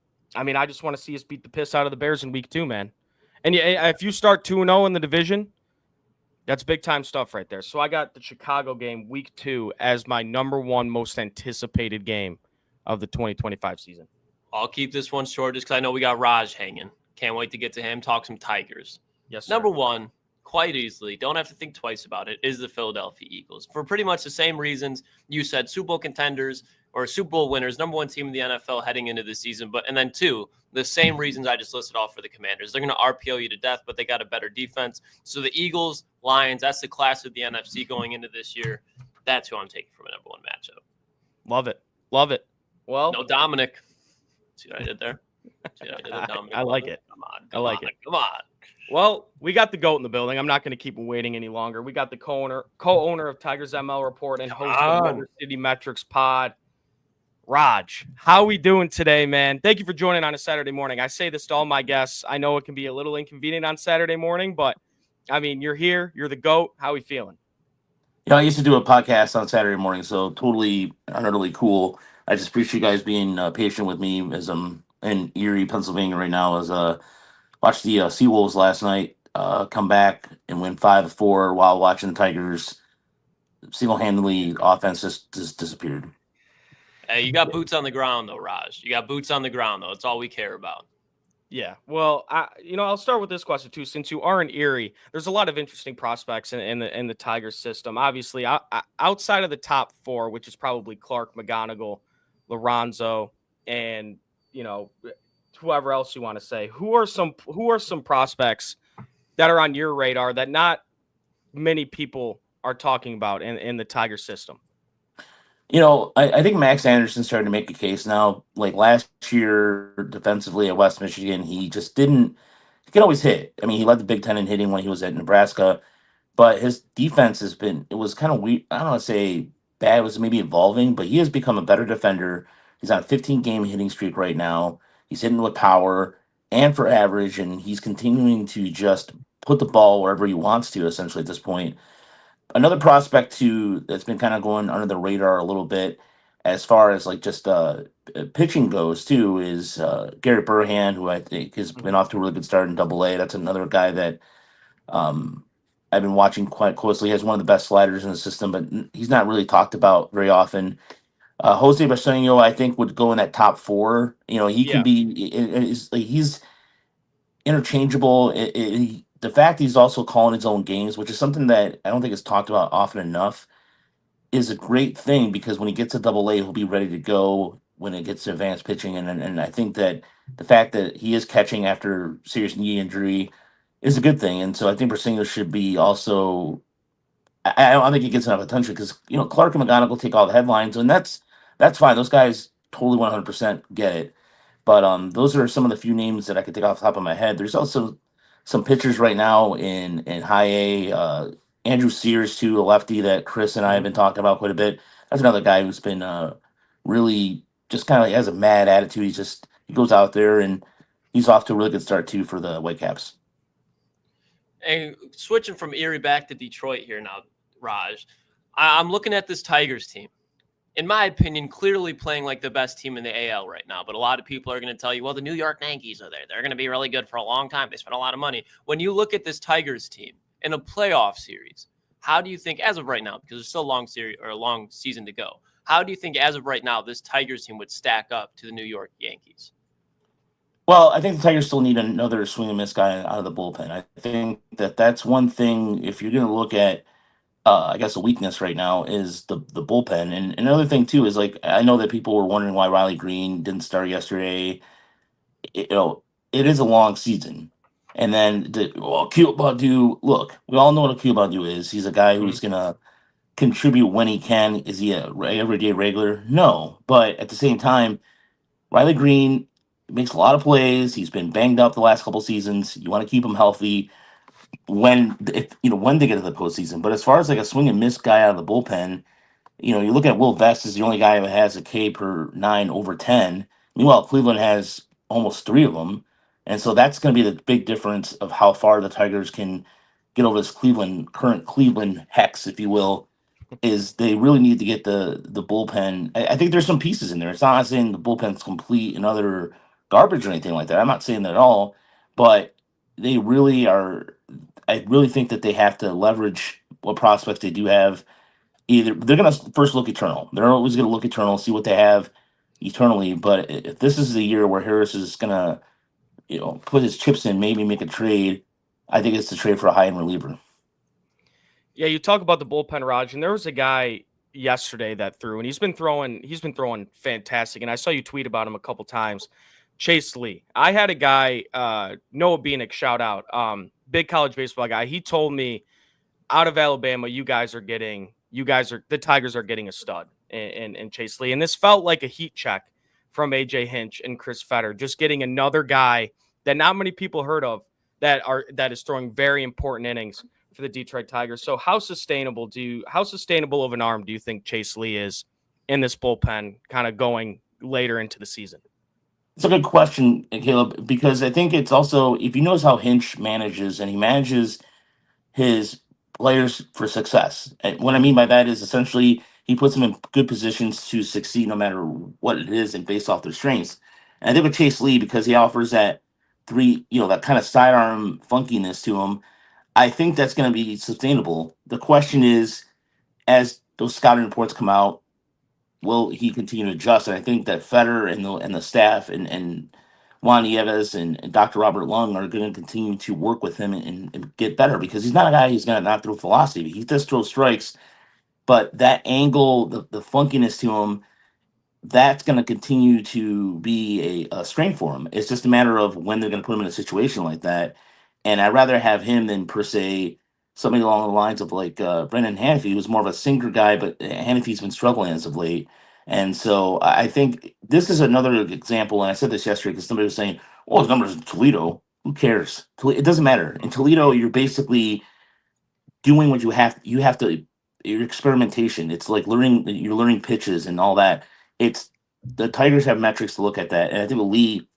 A: just want to see us beat the piss out of the Bears in week 2, man. And if you start 2-0 in the division, that's big-time stuff right there. So I got the Chicago game, week 2, as my number 1 most anticipated game of the 2025 season.
B: I'll keep this one short just because I know we got Raj hanging. Can't wait to get to him, talk some Tigers.
A: Yes, sir.
B: Number 1, quite easily, don't have to think twice about it, is the Philadelphia Eagles. For pretty much the same reasons you said, Super Bowl contenders or Super Bowl winners, number 1 team in the NFL heading into the season. And then 2, the same reasons I just listed off for the Commanders. They're going to RPO you to death, but they got a better defense. So the Eagles, Lions, that's the class of the NFC going into this year. That's who I'm taking from a number 1 matchup.
A: Love it. Love it. Well,
B: no Dominic. See what I did there?
A: I like it.
B: Come on.
A: Well, we got the GOAT in the building. I'm not going to keep him waiting any longer. We got the co-owner of Tigers ML Report and host of the Motor City Metrics Pod, Raj. How we doing today, man? Thank you for joining on a Saturday morning. I say this to all my guests. I know it can be a little inconvenient on Saturday morning, but, you're here. You're the GOAT. How we feeling?
C: I used to do a podcast on Saturday morning, so totally, utterly cool. I just appreciate you guys being patient with me as I'm in Erie, Pennsylvania right now. As watched the Seawolves last night come back and win 5-4 while watching the Tigers single-handedly offense just disappeared.
B: Hey, you got boots on the ground, though, Raj. You got boots on the ground, though. It's all we care about.
A: Yeah. Well, I'll start with this question, too. Since you are in Erie, there's a lot of interesting prospects in the Tigers system. Obviously, outside of the top four, which is probably Clark, McGonigal, Lorenzo, and, whoever else you want to say, who are some prospects that are on your radar that not many people are talking about in the Tiger system?
C: I think Max Anderson's starting to make a case now. Like last year, defensively at West Michigan, he just didn't. He can always hit. I mean, he led the Big Ten in hitting when he was at Nebraska, but his defense has been. It was kind of weird. I don't want to say bad. It was maybe evolving, but he has become a better defender. He's on a 15-game hitting streak right now. He's hitting with power and for average, and he's continuing to just put the ball wherever he wants to. Essentially, at this point. Another prospect too that's been kind of going under the radar a little bit as far as like just pitching goes too is Garrett Burhan, who I think has been off to a really good start in Double-A. That's another guy that I've been watching quite closely. He has one of the best sliders in the system, but he's not really talked about very often. Jose Basenio, I think, would go in that top four. He can be. He's interchangeable. The fact he's also calling his own games, which is something that I don't think is talked about often enough, is a great thing because when he gets to Double-A, he'll be ready to go when it gets to advanced pitching. And I think that the fact that he is catching after serious knee injury is a good thing. And so I think Brasingo should be also. I don't think he gets enough attention because Clark and McGonigal take all the headlines, and that's fine. Those guys totally 100% get it. But those are some of the few names that I could take off the top of my head. There's also some pitchers right now in high A. Andrew Sears, too, a lefty that Chris and I have been talking about quite a bit. That's another guy who's been really just kind of has a mad attitude. He goes out there and he's off to a really good start, too, for the Whitecaps.
B: And switching from Erie back to Detroit here now, Raj, I'm looking at this Tigers team. In my opinion, clearly playing like the best team in the AL right now. But a lot of people are going to tell you, well, the New York Yankees are there. They're going to be really good for a long time. They spent a lot of money. When you look at this Tigers team in a playoff series, how do you think, as of right now, because there's still a long series or a long season to go, how do you think, as of right now, this Tigers team would stack up to the New York Yankees?
C: Well, I think the Tigers still need another swing and miss guy out of the bullpen. I think that's one thing. If you're going to look at I guess a weakness right now is the bullpen. And another thing too is like I know that people were wondering why Riley Green didn't start yesterday. It is a long season. And then Akil Baddoo, look, we all know what Akil Baddoo is. He's a guy who's gonna contribute when he can. Is he a everyday regular? No. But at the same time, Riley Green makes a lot of plays. He's been banged up the last couple seasons. You want to keep him healthy when they get to the postseason. But as far as like a swing and miss guy out of the bullpen, you look at Will Vest is the only guy that has a K per 9 over 10. Meanwhile, Cleveland has almost 3 of them. And so that's going to be the big difference of how far the Tigers can get over this current Cleveland hex, if you will, is they really need to get the bullpen. I think there's some pieces in there. It's not saying the bullpen's complete and other garbage or anything like that. I'm not saying that at all, but they really are. I really think that they have to leverage what prospects they do have. Either they're going to first look eternal. They're always going to look eternal, see what they have eternally. But if this is the year where Harris is going to, put his chips in, maybe make a trade, I think it's the trade for a high-end reliever.
A: Yeah, you talk about the bullpen, Raj, and there was a guy yesterday that threw, and he's been throwing fantastic. And I saw you tweet about him a couple times. Chase Lee. I had a guy, Noah Beanick, shout out, big college baseball guy. He told me out of Alabama, the Tigers are getting a stud in Chase Lee. And this felt like a heat check from AJ Hinch and Chris Fetter, just getting another guy that not many people heard of that is throwing very important innings for the Detroit Tigers. So how sustainable of an arm do you think Chase Lee is in this bullpen kind of going later into the season?
C: It's a good question, Caleb, because I think it's also, if you notice how Hinch manages, and he manages his players for success. And what I mean by that is essentially he puts them in good positions to succeed no matter what it is and based off their strengths. And I think with Chase Lee, because he offers that that kind of sidearm funkiness to him, I think that's going to be sustainable. The question is, as those scouting reports come out, will he continue to adjust? And I think that Federer and the staff and Juan Nieves and Dr. Robert Lung are going to continue to work with him and get better, because he's not a guy who's going to not throw velocity. He does throw strikes, but that angle, the funkiness to him, that's going to continue to be a strength for him. It's just a matter of when they're going to put him in a situation like that. And I'd rather have him than, per se, somebody along the lines of like Brendan Hannify, who's more of a sinker guy, but Hannify's been struggling as of late. And so I think this is another example. And I said this yesterday because somebody was saying, "Oh, his numbers in Toledo. Who cares? It doesn't matter. In Toledo, you're basically doing what you have. You have to, your experimentation. It's like you're learning pitches and all that. It's the Tigers have metrics to look at that, and I think with Lee,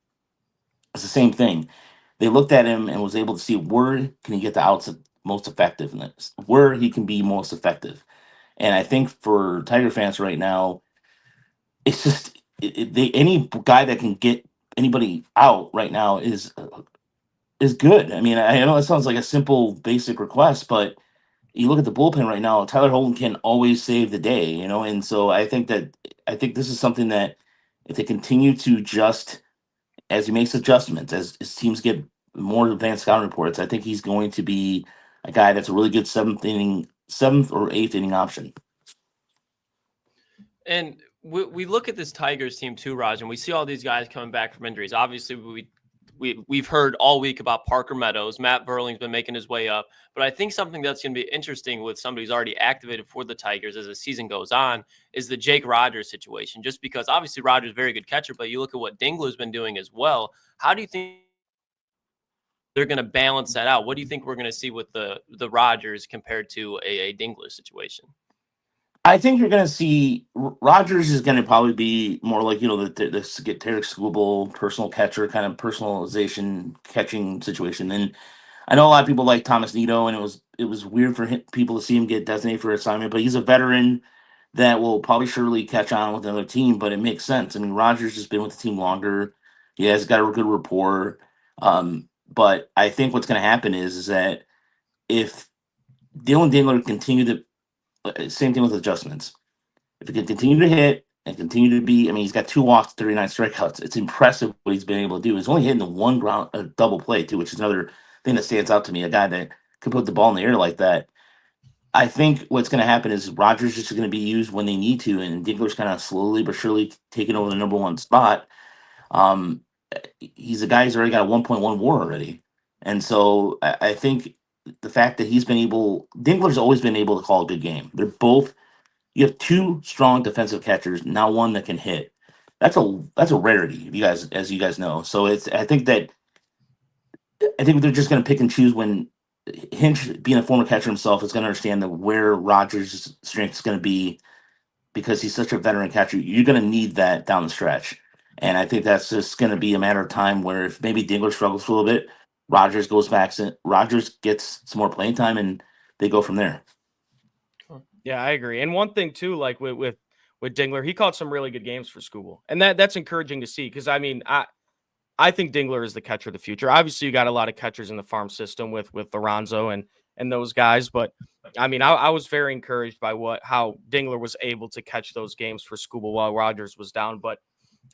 C: it's the same thing. They looked at him and was able to see where can he get the outs most effectiveness, where he can be most effective. And I think for Tiger fans right now, it's just any guy that can get anybody out right now is good. I mean, I know it sounds like a simple, basic request, but you look at the bullpen right now, Tyler Holton can always save the day, and so I think this is something that if they continue to just as he makes adjustments, as his teams get more advanced scouting reports, I think he's going to be a guy that's a really good seventh or eighth inning option.
B: And we look at this Tigers team too, Raj, and we see all these guys coming back from injuries. Obviously, we've heard all week about Parker Meadows. Matt Burling's been making his way up. But I think something that's going to be interesting with somebody who's already activated for the Tigers as the season goes on is the Jake Rogers situation. Just because obviously Rogers is a very good catcher, but you look at what Dingler's been doing as well. How do you think they're going to balance that out? What do you think we're going to see with the Rogers compared to a Dingler situation?
C: I think you're going to see Rogers is going to probably be more like, the get Tarek Skubal personal catcher kind of personalization catching situation. And I know a lot of people like Thomas Nito, and it was weird for people to see him get designated for assignment, but he's a veteran that will probably surely catch on with another team, but it makes sense. I mean, Rogers has been with the team longer. He has got a good rapport. But I think what's going to happen is that if Dylan Dingler continue to, same thing with adjustments. If he can continue to hit and continue to be, I mean, he's got 2 walks, 39 strikeouts. It's impressive what he's been able to do. He's only hitting the one ground, a double play too, which is another thing that stands out to me. A guy that can put the ball in the air like that. I think what's going to happen is Rogers is going to be used when they need to, and Dingler's kind of slowly but surely taking over the number 1 spot. He's a guy who's already got a 1.1 WAR already, and so I think the fact that Dingler's always been able to call a good game. You have 2 strong defensive catchers, now one that can hit. That's a rarity, as you guys know. So I think they're just going to pick and choose when Hinch, being a former catcher himself, is going to understand where Rogers' strength is going to be, because he's such a veteran catcher. You're going to need that down the stretch. And I think that's just going to be a matter of time where if maybe Dingler struggles for a little bit, Rogers goes back, Rogers gets some more playing time, and they go from there.
A: Yeah, I agree. And one thing too, like with Dingler, he caught some really good games for Skubal, and that's encouraging to see, because I mean, I think Dingler is the catcher of the future. Obviously, you got a lot of catchers in the farm system with Lorenzo and those guys, but I mean, I was very encouraged by how Dingler was able to catch those games for Skubal while Rogers was down. But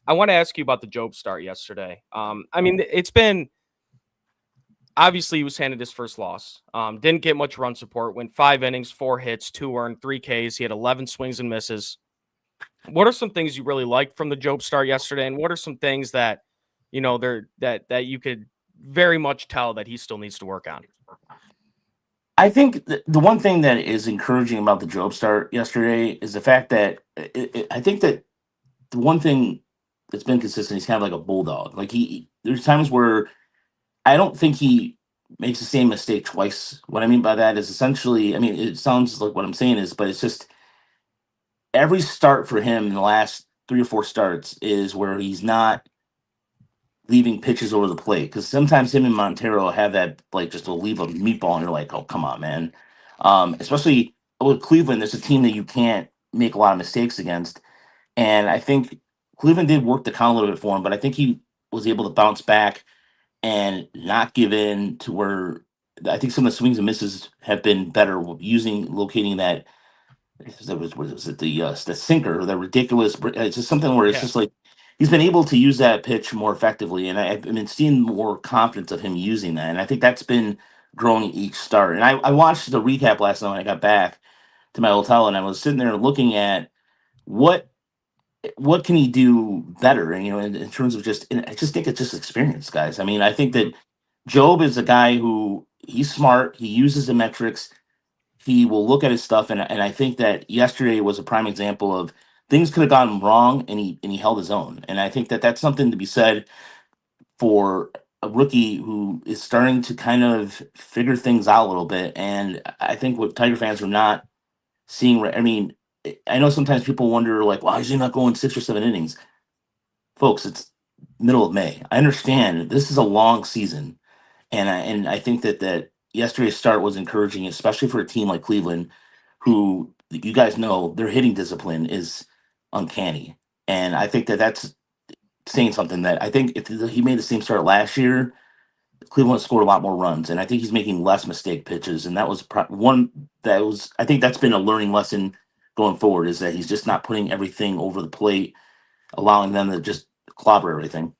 A: I want to ask you about the Job start yesterday. I mean, it's been. Obviously, he was handed his first loss. Didn't get much run support. Went 5 innings, 4 hits, 2 earned, 3 Ks. He had 11 swings and misses. What are some things you really liked from the Job start yesterday, and what are some things that that you could very much tell that he still needs to work on?
C: I think the one thing that is encouraging about the Job start yesterday is the fact that I think that the one thing that's been consistent, he's kind of like a bulldog. Like there's times where I don't think he makes the same mistake twice. What I mean by that is essentially, I mean, it sounds like what I'm saying is, but it's just every start for him in the last 3 or 4 starts is where he's not leaving pitches over the plate. Because sometimes him and Montero have that, like, just to leave a meatball and you're like, oh, come on, man. Especially with Cleveland, there's a team that you can't make a lot of mistakes against. And I think Cleveland did work the count a little bit for him, but I think he was able to bounce back and not give in to where I think some of the swings and misses have been better locating that was it the sinker, the ridiculous? It's just something where it's just like he's been able to use that pitch more effectively, and I've been seeing more confidence of him using that, and I think that's been growing each start. And I watched the recap last night when I got back to my hotel, and I was sitting there looking at what can he do better, and in terms of just, and I just think it's just experience, guys. I mean, I think that Job is a guy who he's smart, he uses the metrics, he will look at his stuff, and I think that yesterday was a prime example of things could have gone wrong, and he held his own. And I think that that's something to be said for a rookie who is starting to kind of figure things out a little bit. And I think what Tiger fans are not seeing, I mean, I know sometimes people wonder, like, why is he not going 6 or 7 innings? Folks, it's middle of May. I understand this is a long season, and I think that yesterday's start was encouraging, especially for a team like Cleveland, who you guys know their hitting discipline is uncanny, and I think that that's saying something. That I think if he made the same start last year, Cleveland scored a lot more runs, and I think he's making less mistake pitches, and that was one that was, I think that's been a learning lesson going forward, is that he's just not putting everything over the plate, allowing them to just clobber everything.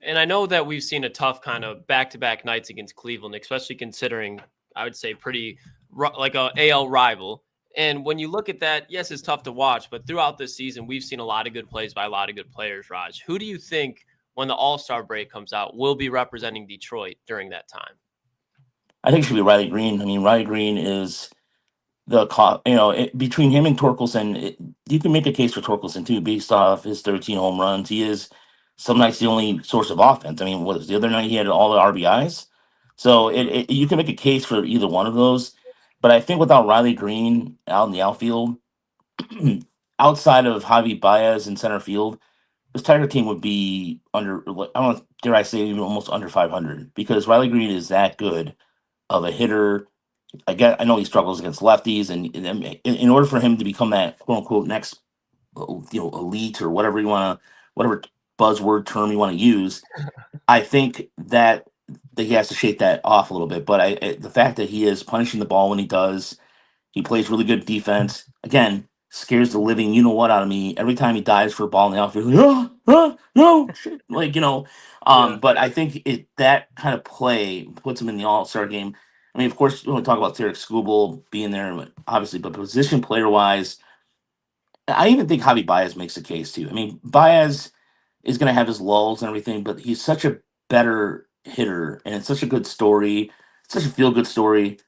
B: And I know that we've seen a tough kind of back-to-back nights against Cleveland, especially considering, I would say, pretty like a AL rival. And when you look at that, yes, it's tough to watch, but throughout this season, we've seen a lot of good plays by a lot of good players, Raj. Who do you think, when the All-Star break comes out, will be representing Detroit during that time?
C: I think it should be Riley Green. I mean, Riley Green is between him and Torkelson, you can make a case for Torkelson too, based off his 13 home runs. He is some nights the only source of offense. I mean, what was the other night? He had all the RBIs. So you can make a case for either one of those. But I think without Riley Green out in the outfield, outside of Javi Baez in center field, this Tiger team would be under, I don't dare I say, even almost under 500, because Riley Green is that good of a hitter. I know he struggles against lefties, and in order for him to become that quote unquote next, elite, or whatever buzzword term you want to use, I think that he has to shake that off a little bit. But the fact that he is punishing the ball when he does, he plays really good defense. Again, scares the living out of me every time he dives for a ball in the outfield. No, But I think that kind of play puts him in the All-Star game. I mean, of course, we want to talk about Tarek Skubal being there, obviously, but position player-wise, I even think Javi Baez makes a case, too. I mean, Baez is going to have his lulls and everything, but he's such a better hitter, and it's such a good story. It's such a feel-good story.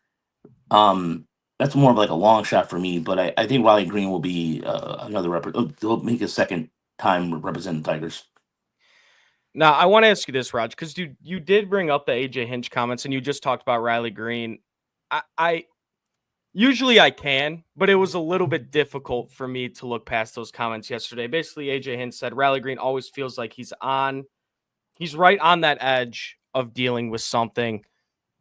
C: That's more of like a long shot for me, but I think Riley Green will be another he'll make his second time representing the Tigers.
A: Now, I want to ask you this, Raj, because you did bring up the AJ Hinch comments, and you just talked about Riley Green. I usually I can, but it was a little bit difficult for me to look past those comments yesterday. Basically, AJ Hinch said Riley Green always feels like he's right on that edge of dealing with something.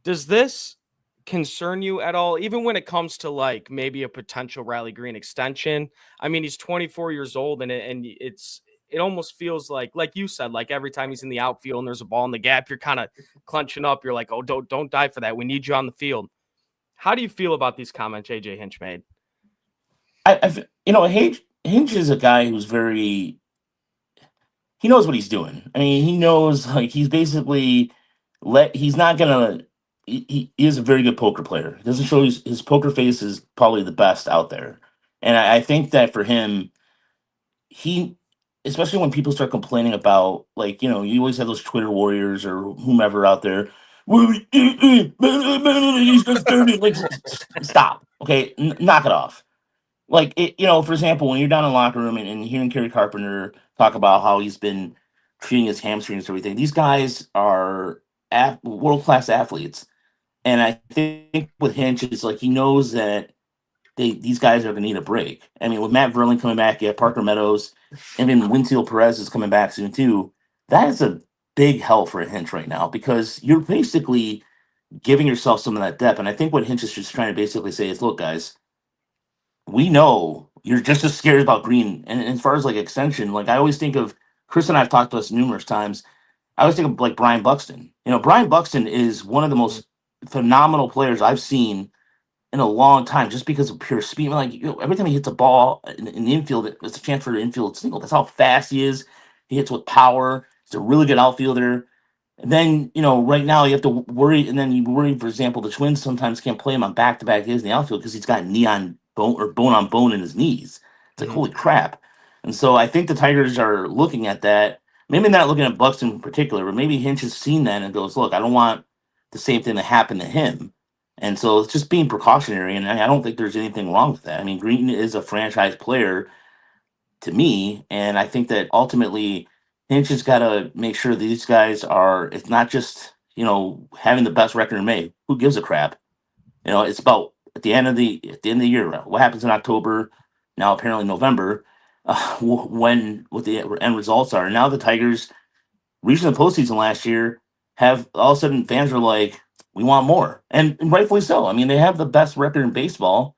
A: Does this concern you at all, even when it comes to like maybe a potential Riley Green extension? I mean, he's 24 years old, and it almost feels like you said, like every time he's in the outfield and there's a ball in the gap, you're kind of clenching up. You're like, oh, don't dive for that. We need you on the field. How do you feel about these comments AJ Hinch made?
C: Hinch is a guy who's he knows what he's doing. I mean, he knows, like, he's basically he's not gonna. He is a very good poker player. He doesn't show his poker face is probably the best out there, and I think that for him, especially when people start complaining about, like, you always have those Twitter warriors or whomever out there. He's just dirty. Like, stop. Okay, knock it off. Like, for example, when you're down in the locker room and hearing Kerry Carpenter talk about how he's been treating his hamstrings and everything, these guys are world-class athletes. And I think with Hinch, it's like he knows that these guys are going to need a break. I mean, with Matt Verlin coming back, Parker Meadows, and then Winfield Perez is coming back soon too. That is a big help for a Hinch right now, because you're basically giving yourself some of that depth. And I think what Hinch is just trying to basically say is, look, guys, we know you're just as scared about Green. And as far as like extension, like I always think of, Chris and I have talked to us numerous times, I always think of like Brian Buxton. Brian Buxton is one of the most phenomenal players I've seen in a long time just because of pure speed. Like, every time he hits a ball in the infield, it's a chance for an infield single. That's how fast he is. He hits with power. He's a really good outfielder. And then, right now you have to worry, and then you worry, for example, the Twins sometimes can't play him on back-to-back days in the outfield because he's got knee on bone or bone on bone in his knees. It's like, holy crap. And so I think the Tigers are looking at that. Maybe not looking at Buxton in particular, but maybe Hinch has seen that and goes, look, I don't want the same thing to happen to him. And so it's just being precautionary, and I don't think there's anything wrong with that. I mean, Green is a franchise player to me, and I think that ultimately Hinch has got to make sure these guys are. It's not just having the best record in May. Who gives a crap? It's about at the end of the year. What happens in October? Now apparently November, when what the end results are. Now the Tigers reaching the postseason last year have all of a sudden fans are like, we want more, and rightfully so. I mean, they have the best record in baseball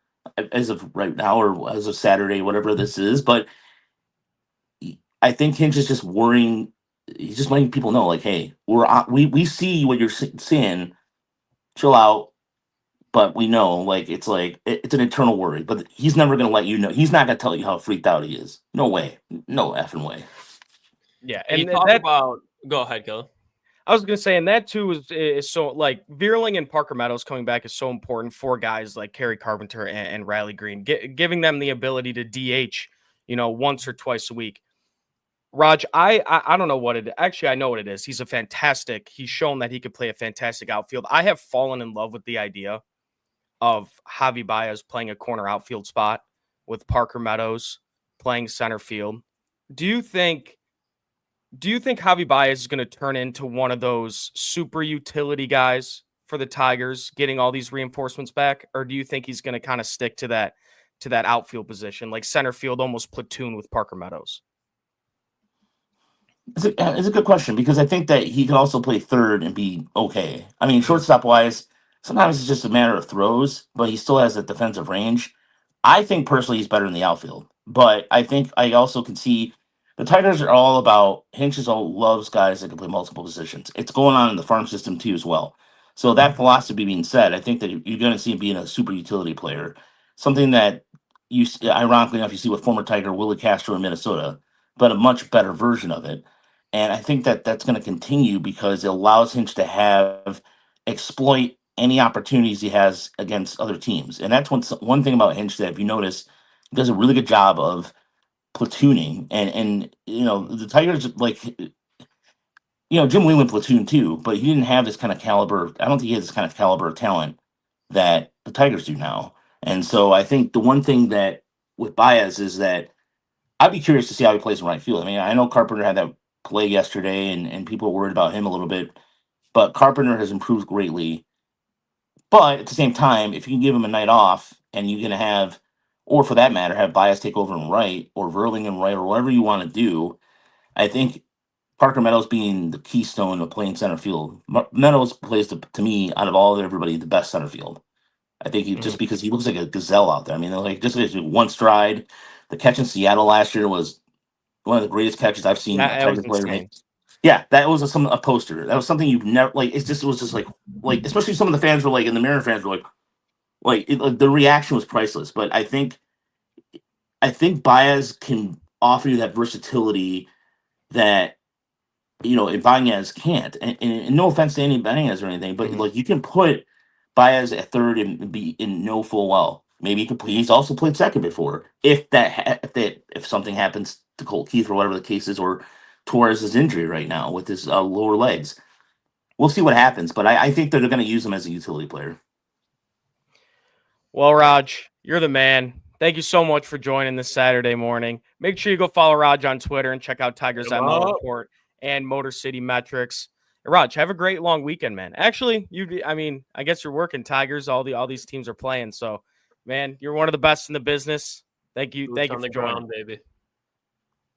C: as of right now, or as of Saturday, whatever this is. But I think Hinch is just worrying. He's just letting people know, like, hey, we see what you're seeing. Chill out. But we know, like, it's an internal worry. But he's never going to let you know. He's not going to tell you how freaked out he is. No way. No effing way.
B: Yeah, and you talk about. Go ahead, Caleb.
A: I was going to say, and that too is so, like, Vierling and Parker Meadows coming back is so important for guys like Kerry Carpenter and Riley Green, giving them the ability to DH, once or twice a week. Raj, I don't know what it is. Actually, I know what it is. He's shown that he could play a fantastic outfield. I have fallen in love with the idea of Javi Baez playing a corner outfield spot with Parker Meadows playing center field. Do you think Javi Baez is going to turn into one of those super utility guys for the Tigers, getting all these reinforcements back? Or do you think he's going to kind of stick to that outfield position, like center field, almost platoon with Parker Meadows?
C: It's a good question, because I think that he could also play third and be okay. I mean, shortstop wise, sometimes it's just a matter of throws, but he still has that defensive range. I think personally he's better in the outfield, but I think I also can see the Tigers are all about Hinch loves guys that can play multiple positions. It's going on in the farm system too as well. So that philosophy being said, I think that you're going to see him being a super utility player, something that you ironically enough you see with former Tiger Willie Castro in Minnesota, but a much better version of it. And I think that that's going to continue because it allows Hinch to exploit any opportunities he has against other teams. And that's one thing about Hinch that, if you notice, he does a really good job of platooning. And the Tigers, like, Jim Whelan platoon too, but he didn't have this kind of caliber. I don't think he has this kind of caliber of talent that the Tigers do now. And so I think the one thing that with Baez is that I'd be curious to see how he plays in right field. I mean, I know Carpenter had that play yesterday, and people were worried about him a little bit, but Carpenter has improved greatly. But at the same time, if you can give him a night off and you're going to have, or for that matter, have Baez take over in right, or Verling in right, or whatever you want to do, I think Parker Meadows being the keystone of playing center field. Meadows plays, to me, out of everybody, the best center field. I think just because he looks like a gazelle out there. I mean, like, just one stride. The catch in Seattle last year was one of the greatest catches I've seen a Tiger player make. Yeah, that was a poster. That was something you've never, like. It was just like especially some of the fans were like, and the Mariner fans were like the reaction was priceless. But I think Baez can offer you that versatility that Ibanez can't. And no offense to any Ibanez or anything, but like, you can put Baez at third and be in no full well. Maybe he's also played second before. If something happens to Colt Keith or whatever the case is, or Torres' injury right now with his lower legs, we'll see what happens. But I think that they're going to use him as a utility player.
A: Well, Raj, you're the man. Thank you so much for joining this Saturday morning. Make sure you go follow Raj on Twitter and check out Tigers ML Report and Motor City Metrics. Raj, have a great long weekend, man. Actually, I guess you're working Tigers. All these teams are playing, so. Man, you're one of the best in the business. Thank you. Thank you for joining,
B: baby.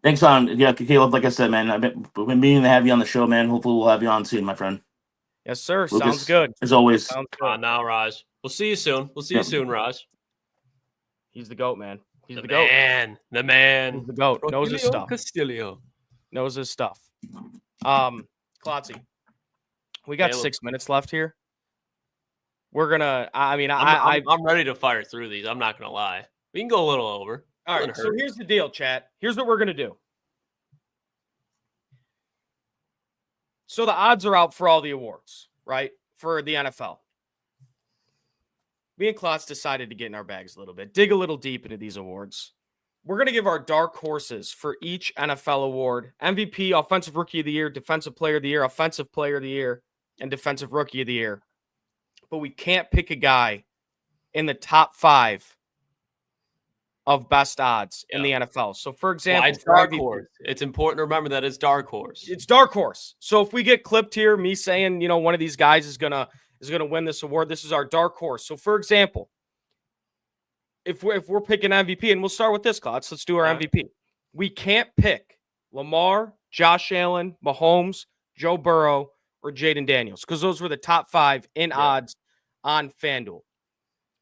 C: Thanks, Caleb. Like I said, man, I've been meaning to have you on the show, man. Hopefully, we'll have you on soon, my friend.
A: Yes, sir.
C: Lucas,
A: sounds good.
C: As always.
B: Now, Raj. We'll see you soon. You soon, Raj.
A: He's the GOAT, man. He's the
B: GOAT.
A: The
B: man.
A: He's the GOAT. Knows his stuff.
B: Castillo.
A: Knows his stuff. Klotzy, we got 6 minutes left here. we're gonna. I mean,
B: I'm ready to fire through these. I'm not gonna lie. We can go a little over.
A: All right. So here's the deal, chat. Here's what we're gonna do. So the odds are out for all the awards, right? For the NFL. Me and Klotz decided to get in our bags a little bit, dig a little deep into these awards. We're going to give our dark horses for each NFL award: MVP, Offensive Rookie of the Year, Defensive Player of the Year, Offensive Player of the Year, and Defensive Rookie of the Year. But we can't pick a guy in the top 5 of best odds in the NFL. So, for example,
B: it's dark horse. It's important to remember that it's dark horse.
A: It's dark horse. So if we get clipped here, me saying, one of these guys is gonna win this award, this is our dark horse. So, for example, if we're picking MVP, and we'll start with this, Klotz, let's do our MVP. We can't pick Lamar, Josh Allen, Mahomes, Joe Burrow, or Jaden Daniels, because those were the top 5 in odds on FanDuel.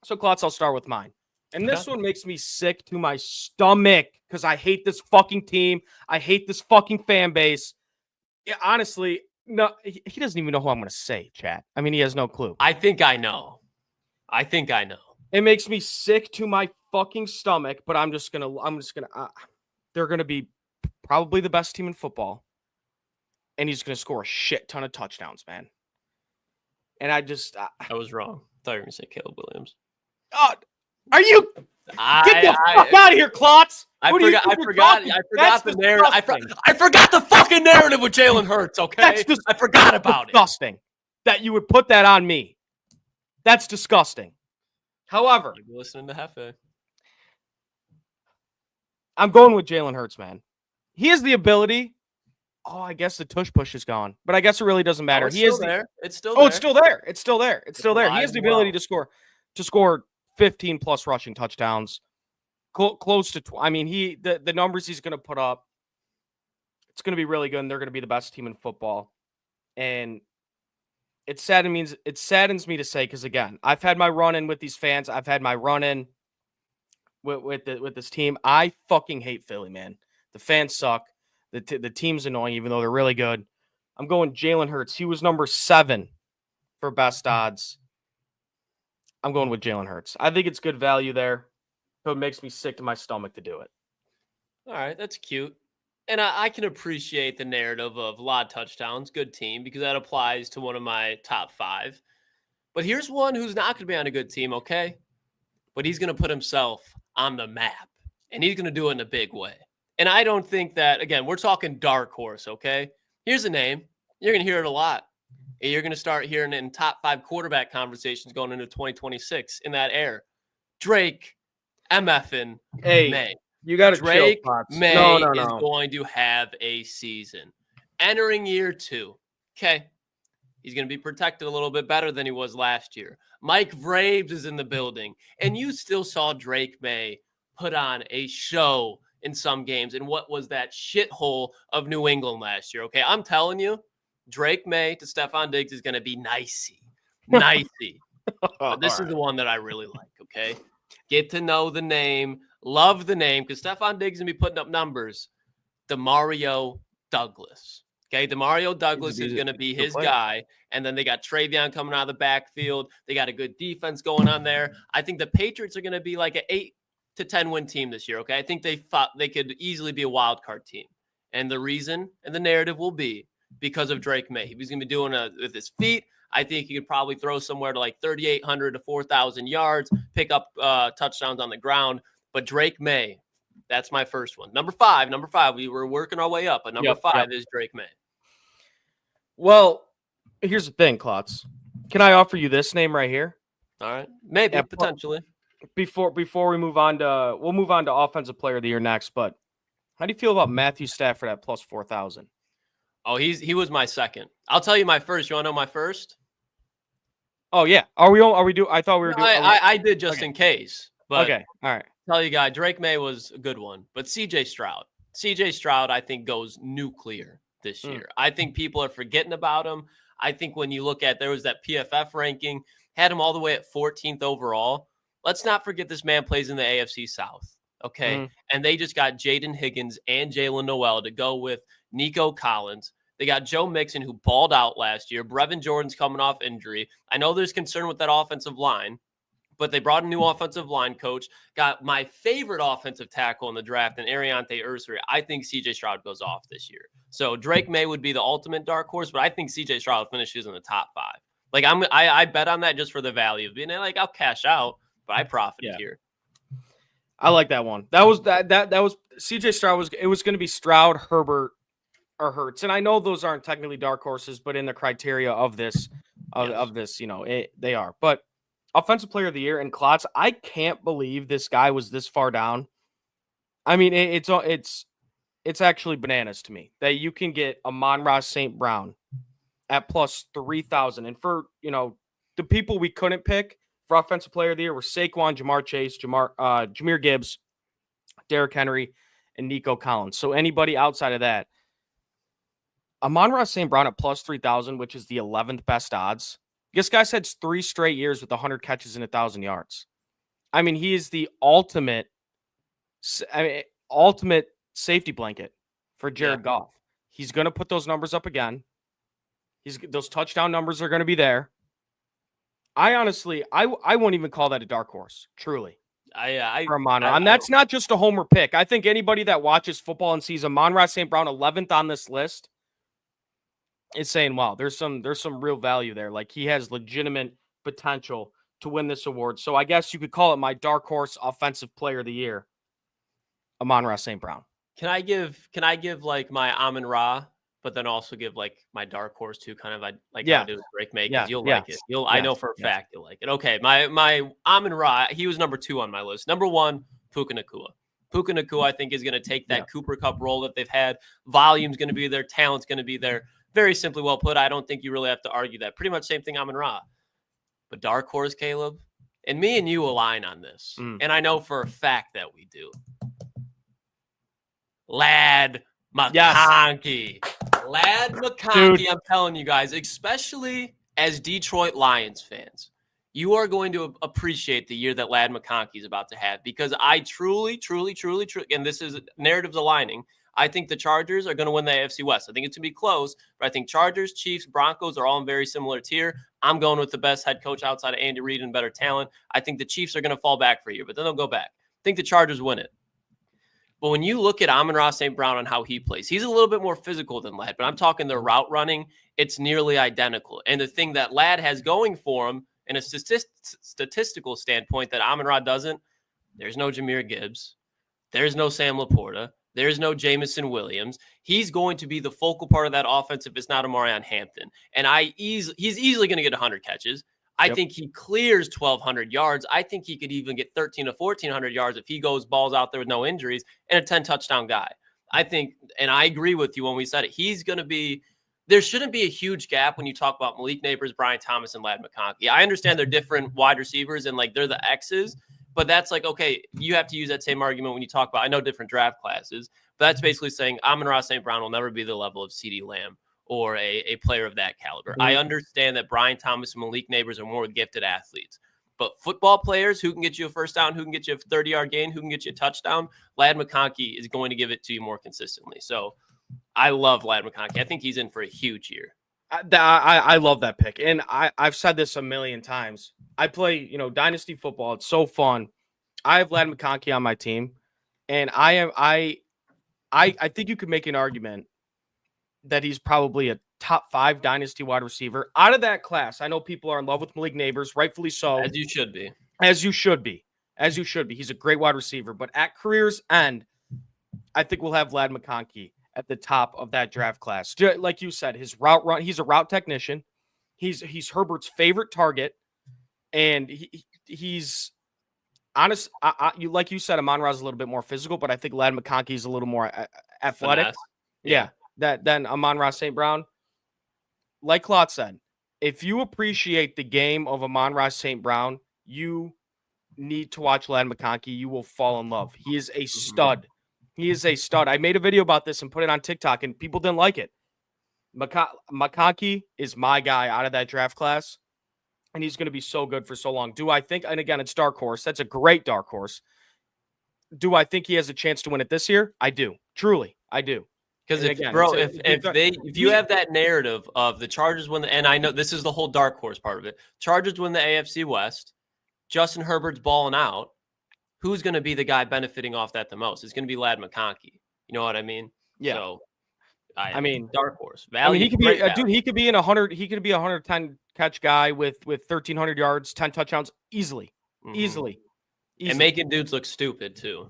A: So, Klotz, I'll start with mine. And this one makes me sick to my stomach because I hate this fucking team. I hate this fucking fan base. Yeah, honestly, no, he doesn't even know who I'm going to say, chat. I mean, he has no clue.
B: I think I know.
A: It makes me sick to my fucking stomach, but I'm just gonna. They're gonna be probably the best team in football, and he's gonna score a shit ton of touchdowns, man. And I
B: was wrong. I thought you were gonna say Caleb Williams.
A: Are you? Get the fuck out of here, Klotz!
B: I forgot the narrative. I forgot the fucking narrative with Jalen Hurts. Okay, I forgot about
A: disgusting that you would put that on me. That's disgusting. However,
B: you're listening to Hefe.
A: I'm going with Jalen Hurts, man. He has the ability. Oh, I guess the tush push is gone, but I guess it really doesn't matter.
B: It's still there. It's still there.
A: It's still there. It's still there. It's still there. He has the ability to score 15 plus rushing touchdowns. Close to the numbers he's going to put up, it's going to be really good, and they're going to be the best team in football. And it saddens me to say, because again, I've had my run-in with these fans. I've had my run-in with this team. I fucking hate Philly, man. The fans suck. The team's annoying, even though they're really good. I'm going Jalen Hurts. He was number 7 for best odds. I'm going with Jalen Hurts. I think it's good value there, but it makes me sick to my stomach to do it.
B: All right, that's cute. And I can appreciate the narrative of a lot of touchdowns, good team, because that applies to one of my top 5. But here's one who's not going to be on a good team, okay? But he's going to put himself on the map, and he's going to do it in a big way. And I don't think that, again, we're talking dark horse, okay? Here's a name. You're going to hear it a lot. And you're going to start hearing it in top 5 quarterback conversations going into 2026 in that air. Drake MFN May.
A: You got to
B: Drake
A: chill,
B: May is going to have a season. Entering year 2. Okay. He's going to be protected a little bit better than he was last year. Mike Vrabes is in the building. And you still saw Drake May put on a show in some games. And what was that shithole of New England last year? Okay. I'm telling you, Drake May to Stephon Diggs is going to be nicey. But this is the one that I really like, okay? Get to know the name. Love the name, because Stephon Diggs is going to be putting up numbers. Demario Douglas. Okay, Demario Douglas is going to be his guy. And then they got Travion coming out of the backfield. They got a good defense going on there. I think the Patriots are going to be like an 8 to 10 win team this year, okay? I think they thought they could easily be a wild card team. And the reason and the narrative will be because of Drake May. He's going to be doing it with his feet. I think he could probably throw somewhere to like 3,800 to 4,000 yards, pick up touchdowns on the ground. But Drake May, that's my first one. Number five, we were working our way up, but number 5 is Drake May.
A: Well, here's the thing, Klotz. Can I offer you this name right here?
B: All right. Maybe, potentially.
A: Before we move on to, we'll move on to Offensive Player of the Year next, but how do you feel about Matthew Stafford at plus 4,000?
B: Oh, he was my second. I'll tell you my first. You want to know my first?
A: Oh, yeah. I thought we were doing.
B: I did just in case. But
A: okay. All right.
B: Tell you guys, Drake May was a good one. But CJ Stroud, I think, goes nuclear this year. I think people are forgetting about him. I think when you look at, there was that PFF ranking, had him all the way at 14th overall. Let's not forget this man plays in the AFC South. Okay. And they just got Jaden Higgins and Jalen Noel to go with Nico Collins. They got Joe Mixon, who balled out last year. Brevin Jordan's coming off injury. I know there's concern with that offensive line, but they brought a new offensive line coach, got my favorite offensive tackle in the draft, and Ariante Ursary. I think C.J. Stroud goes off this year. So Drake May would be the ultimate dark horse, but I think C.J. Stroud finishes in the top 5. Like I bet on that just for the value of being like, I'll cash out, but I profited here.
A: I like that one. That was C.J. Stroud. It was going to be Stroud, Herbert, or Hurts, and I know those aren't technically dark horses, but in the criteria of this, they are. But Offensive Player of the Year and Klotz, I can't believe this guy was this far down. I mean, it's actually bananas to me that you can get Amon-Ra St. Brown at plus 3,000, and for the people we couldn't pick for Offensive Player of the Year were Saquon, Jamar Chase, Jahmyr Gibbs, Derrick Henry, and Nico Collins. So anybody outside of that, Amon-Ra St. Brown at plus 3,000, which is the 11th best odds. This guy's had 3 straight years with 100 catches and 1,000 yards. I mean, he is the ultimate safety blanket for Jared Goff. He's going to put those numbers up again. Those touchdown numbers are going to be there. I honestly won't even call that a dark horse, truly. For Amon-Ra. And that's not just a homer pick. I think anybody that watches football and sees Amon-Ra St. Brown 11th on this list is saying, wow, there's some real value there. Like, he has legitimate potential to win this award. So I guess you could call it my dark horse Offensive Player of the Year, Amon-Ra St. Brown.
B: Can I give like my Amon-Ra, but then also give like my dark horse too, kind of how I do with Drake May, because you'll like it. I know for a fact you'll like it. Okay, my Amon-Ra, he was number 2 on my list. Number 1, Puka Nacua. Puka Nacua, I think, is going to take that Cooper Kupp role that they've had. Volume's going to be there. Talent's going to be there. Very simply well put. I don't think you really have to argue that. Pretty much same thing Amon-Ra. But dark horse, Caleb, and me and you align on this. And I know for a fact that we do. Ladd McConkey. Yes. Ladd McConkey, dude. I'm telling you guys, especially as Detroit Lions fans, you are going to appreciate the year that Ladd McConkey is about to have, because I truly, and this is narratives aligning, I think the Chargers are going to win the AFC West. I think it's going to be close, but I think Chargers, Chiefs, Broncos are all in very similar tier. I'm going with the best head coach outside of Andy Reid and better talent. I think the Chiefs are going to fall back for a year, but then they'll go back. I think the Chargers win it. But when you look at Amon-Ra St. Brown and how he plays, he's a little bit more physical than Ladd, but I'm talking the route running, it's nearly identical. And the thing that Ladd has going for him in a statistical standpoint that Amon-Ra doesn't, there's no Jahmyr Gibbs. There's no Sam Laporta. There's no Jameson Williams. He's going to be the focal part of that offense if it's not Amarion Hampton. And he's easily going to get 100 catches. I think he clears 1,200 yards. I think he could even get 1,300 to 1,400 yards if he goes balls out there with no injuries, and a 10-touchdown guy. I think, and I agree with you when we said it, he's going to be – there shouldn't be a huge gap when you talk about Malik Neighbors, Brian Thomas, and Ladd McConkey. I understand they're different wide receivers and, like, they're the X's, but that's like, okay, you have to use that same argument when you talk about – I know different draft classes, but that's basically saying Amon-Ra St. Brown will never be the level of CeeDee Lamb or a player of that caliber. Mm-hmm. I understand that Brian Thomas and Malik Neighbors are more gifted athletes. But football players who can get you a first down, who can get you a 30-yard gain, who can get you a touchdown, Ladd McConkey is going to give it to you more consistently. So I love Ladd McConkey. I think he's in for a huge year.
A: I love that pick. And I've said this a million times. I play, dynasty football. It's so fun. I have Ladd McConkey on my team. And I think you could make an argument that he's probably a top 5 dynasty wide receiver out of that class. I know people are in love with Malik Neighbors, rightfully so.
B: As you should be.
A: As you should be. He's a great wide receiver. But at career's end, I think we'll have Ladd McConkey at the top of that draft class. Like you said, his route run, he's a route technician. He's Herbert's favorite target. And he's honest. Like you said, Amon-Ra's a little bit more physical, but I think Ladd McConkey is a little more athletic. Yeah. Then Amon-Ra St. Brown. Like Klotz said, if you appreciate the game of Amon-Ra St. Brown, you need to watch Ladd McConkey. You will fall in love. He is a stud. He is a stud. I made a video about this and put it on TikTok, and people didn't like it. McConkey is my guy out of that draft class, and he's going to be so good for so long. Do I think, and again, it's dark horse. That's a great dark horse. Do I think he has a chance to win it this year? I do. Truly, I do.
B: Because if you have that narrative of the Chargers win and I know this is the whole dark horse part of it. Chargers win the AFC West. Justin Herbert's balling out. Who's going to be the guy benefiting off that the most? It's going to be Ladd McConkey. You know what I mean?
A: Yeah.
B: So,
A: I mean,
B: dark horse.
A: Value, he could be dude. He could be in 100. He could be a 110 catch guy with 1,300 yards, 10 touchdowns easily. Easily.
B: And making dudes look stupid too.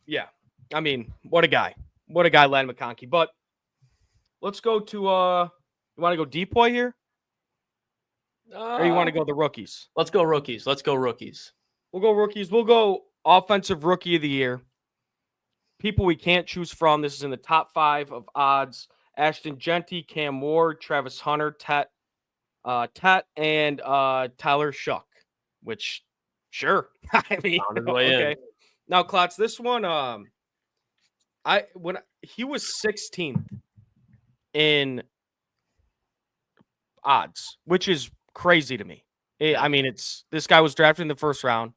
A: Yeah. I mean, what a guy. What a guy, Ladd McConkey. But let's go to you want to go deep boy here? Or you want to go the rookies?
B: Let's go rookies. We'll go rookies.
A: We'll go offensive rookie of the year. People we can't choose from. This is in the top 5 of odds. Ashton Gentry, Cam Ward, Travis Hunter, Tet, and Tyler Shuck. Which, sure. I mean, okay. Now, Klotz, this one, when he was 16th in odds, which is crazy to me. I mean, this guy was drafted in the first round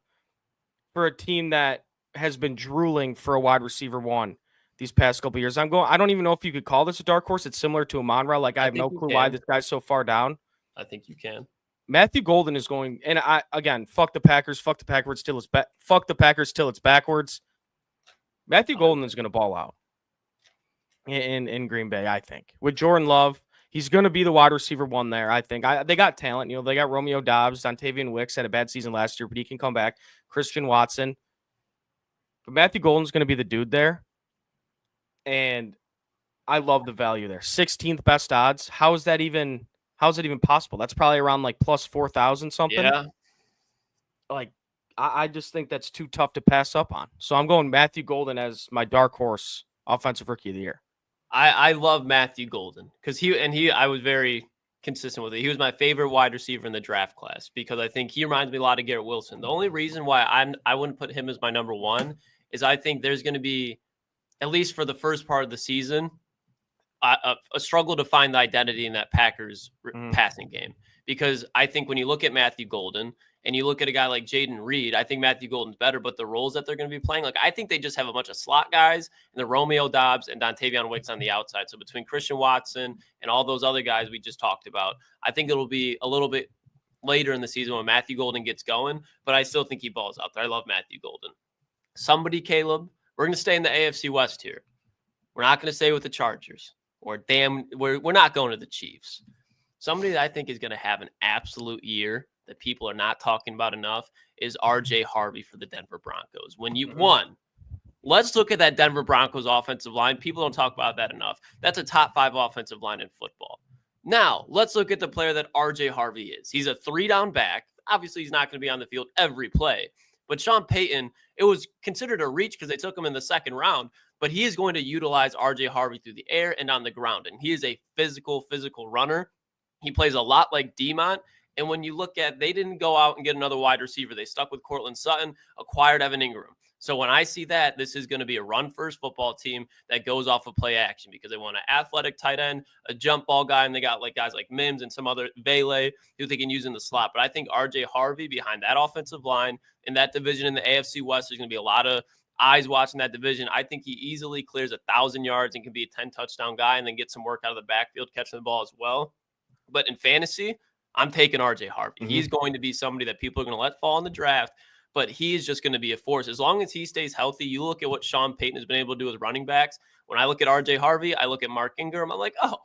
A: for a team that has been drooling for a wide receiver one these past couple of years. I don't even know if you could call this a dark horse. It's similar to Amon-Ra. Like, I have no clue why this guy's so far down.
B: I think you can.
A: Matthew Golden is going, and fuck the Packers. Fuck the Packers till it's backwards. Matthew Golden is going to ball out in Green Bay, I think. With Jordan Love, he's going to be the wide receiver one there, I think. They got talent. They got Romeo Doubs. Dontavian Wicks had a bad season last year, but he can come back. Christian Watson. But Matthew Golden's going to be the dude there. And I love the value there. 16th best odds. How's it even possible? That's probably around like plus 4,000 something.
B: Yeah.
A: Like, I just think that's too tough to pass up on. So I'm going Matthew Golden as my dark horse offensive rookie of the year.
B: I love Matthew Golden because I was very consistent with it. He was my favorite wide receiver in the draft class because I think he reminds me a lot of Garrett Wilson. The only reason why I wouldn't put him as my number one is I think there's going to be, at least for the first part of the season, a struggle to find the identity in that Packers passing game. Because I think when you look at Matthew Golden and you look at a guy like Jaden Reed, I think Matthew Golden's better, but the roles that they're going to be playing, like I think they just have a bunch of slot guys and the Romeo Doubs and Dontavian Wicks on the outside. So between Christian Watson and all those other guys we just talked about, I think it'll be a little bit later in the season when Matthew Golden gets going, but I still think he balls out there. I love Matthew Golden. Somebody, Caleb, we're going to stay in the AFC West here. We're not going to stay with the Chargers. We're not going to the Chiefs. Somebody that I think is going to have an absolute year that people are not talking about enough is RJ Harvey for the Denver Broncos. When you won, let's look at that Denver Broncos offensive line. People don't talk about that enough. That's a top 5 offensive line in football. Now, let's look at the player that RJ Harvey is. He's a 3-down back. Obviously, he's not going to be on the field every play. But Sean Payton, it was considered a reach because they took him in the second round. But he is going to utilize RJ Harvey through the air and on the ground. And he is a physical runner. He plays a lot like Demont. And when you look at, they didn't go out and get another wide receiver. They stuck with Cortland Sutton, acquired Evan Ingram. So when I see that, this is going to be a run-first football team that goes off of play action because they want an athletic tight end, a jump ball guy, and they got like guys like Mims and some other Vele who they can use in the slot. But I think RJ Harvey behind that offensive line in that division in the AFC West, there's going to be a lot of eyes watching that division. I think he easily clears 1,000 yards and can be a 10-touchdown guy and then get some work out of the backfield catching the ball as well. But in fantasy, I'm taking RJ Harvey. He's going to be somebody that people are going to let fall in the draft, but he's just going to be a force. As long as he stays healthy, you look at what Sean Payton has been able to do with running backs. When I look at RJ Harvey, I look at Mark Ingram. I'm like, oh,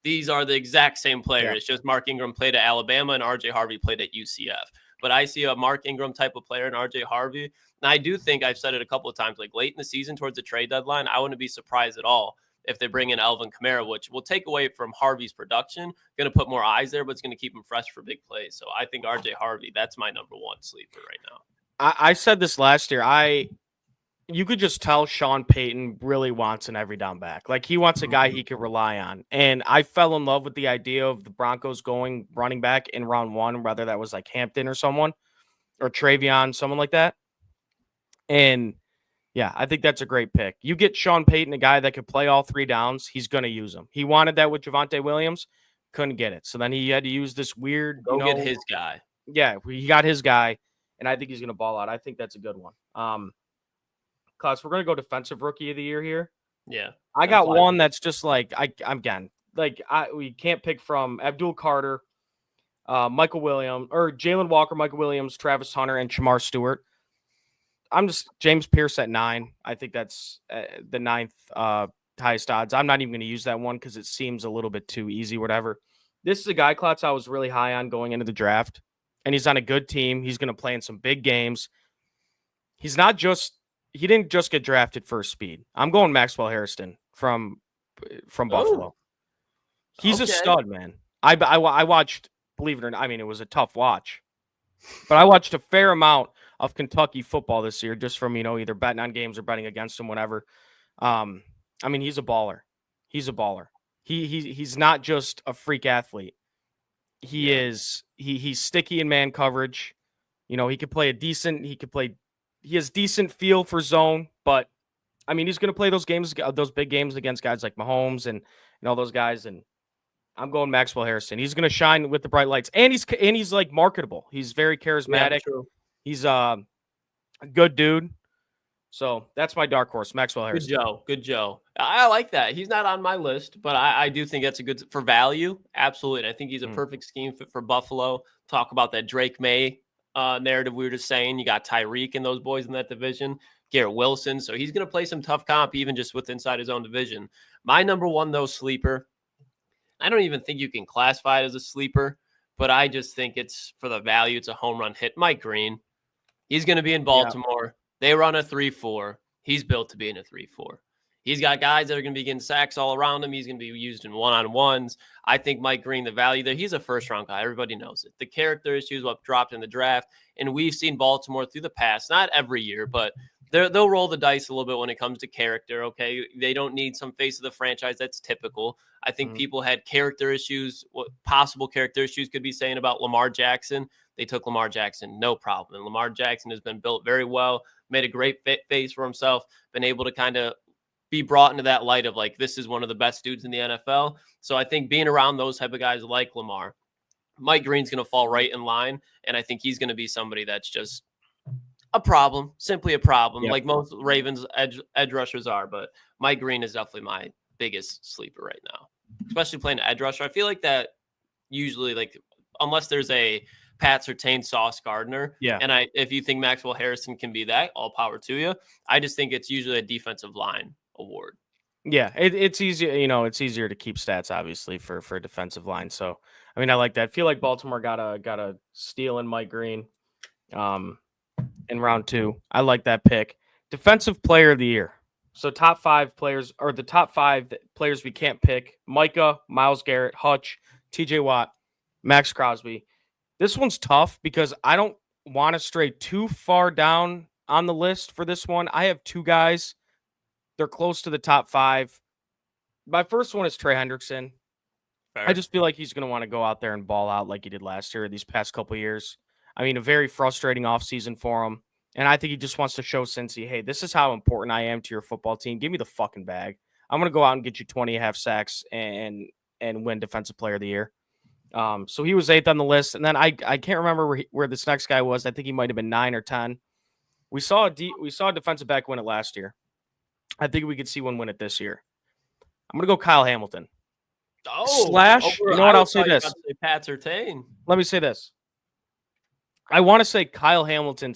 B: these are the exact same player. Yeah. It's just Mark Ingram played at Alabama and RJ Harvey played at UCF. But I see a Mark Ingram type of player in RJ Harvey. And I do think I've said it a couple of times, like late in the season towards the trade deadline, I wouldn't be surprised at all if they bring in Alvin Kamara, which will take away from Harvey's production, going to put more eyes there, but it's going to keep him fresh for big plays. So I think RJ Harvey, that's my number one sleeper right now.
A: I said this last year. You could just tell Sean Payton really wants an every down back. Like he wants a guy he could rely on. And I fell in love with the idea of the Broncos going running back in round 1, whether that was like Hampton or someone or Travion, someone like that. And yeah, I think that's a great pick. You get Sean Payton, a guy that could play all 3 downs. He's going to use them. He wanted that with Javonte Williams. Couldn't get it. So then he had to use this weird.
B: Get his guy.
A: Yeah, he got his guy. And I think he's going to ball out. I think that's a good one. Klaus, we're going to go defensive rookie of the year here.
B: Yeah.
A: I got one that's just like we can't pick from Abdul Carter, Michael Williams, or Jalen Walker, Michael Williams, Travis Hunter, and Shamar Stewart. I'm just James Pierce at 9. I think that's the 9th highest odds. I'm not even going to use that one because it seems a little bit too easy, whatever. This is a guy, Klotz, I was really high on going into the draft, and he's on a good team. He's going to play in some big games. He didn't just get drafted for speed. I'm going Maxwell Harrison from Buffalo. He's a stud, man. I watched, believe it or not, I mean, it was a tough watch, but I watched a fair amount of Kentucky football this year just from, either betting on games or betting against them, whatever. I mean, he's a baller. He's a baller. He's not just a freak athlete. He's sticky in man coverage. He has decent feel for zone, but I mean, he's going to play those big games against guys like Mahomes and all those guys. And I'm going Maxwell Harrison. He's going to shine with the bright lights, and he's like marketable. He's very charismatic. Yeah, he's a good dude. So that's my dark horse, Maxwell Harrison.
B: Good Joe. I like that. He's not on my list, but I do think that's a good for value. Absolutely. I think he's a perfect scheme fit for Buffalo. Talk about that Drake May narrative we were just saying. You got Tyreek and those boys in that division, Garrett Wilson. So he's going to play some tough comp even just with inside his own division. My number one, though, sleeper. I don't even think you can classify it as a sleeper, but I just think it's for the value. It's a home run hit. Mike Green. He's going to be in Baltimore. Yeah. They run a 3-4. He's built to be in a 3-4. He's got guys that are going to be getting sacks all around him. He's going to be used in one-on-ones. I think Mike Green, the value there, he's a first-round guy. Everybody knows it. The character issues, what dropped in the draft, and we've seen Baltimore through the past, not every year, but they'll roll the dice a little bit when it comes to character, okay? They don't need some face of the franchise. That's typical. I think people had character issues, what possible character issues could be saying about Lamar Jackson. They took Lamar Jackson, no problem. And Lamar Jackson has been built very well, made a great face for himself, been able to kind of be brought into that light of like, this is one of the best dudes in the NFL. So I think being around those type of guys like Lamar, Mike Green's going to fall right in line. And I think he's going to be somebody that's just a problem, simply a problem, like most Ravens edge rushers are. But Mike Green is definitely my biggest sleeper right now, especially playing edge rusher. I feel like that usually, like, unless there's a Pat Surtain, Sauce Gardner. Yeah. And if you think Maxwell Harrison can be that, all power to you. I just think it's usually a defensive line award.
A: Yeah, it's easier. It's easier to keep stats, obviously, for a defensive line. So, I mean, I like that. I feel like Baltimore got a steal in Mike Green in round 2. I like that pick. Defensive player of the year. So top 5 players, or the top 5 players we can't pick: Micah, Myles Garrett, Hutch, TJ Watt, Max Crosby. This one's tough because I don't want to stray too far down on the list for this one. I have 2 guys. They're close to the top 5. My first one is Trey Hendrickson. Fair. I just feel like he's going to want to go out there and ball out like he did last year, these past couple of years. I mean, a very frustrating offseason for him. And I think he just wants to show Cincy, hey, this is how important I am to your football team. Give me the fucking bag. I'm going to go out and get you 20.5 sacks and win Defensive Player of the Year. So he was 8th on the list. And then I can't remember where this next guy was. I think he might have been 9 or 10. We saw a defensive back win it last year. I think we could see one win it this year. I'm going to go Kyle Hamilton. You know what? I'll say this.
B: Pat Surtain.
A: Let me say this. I want to say Kyle Hamilton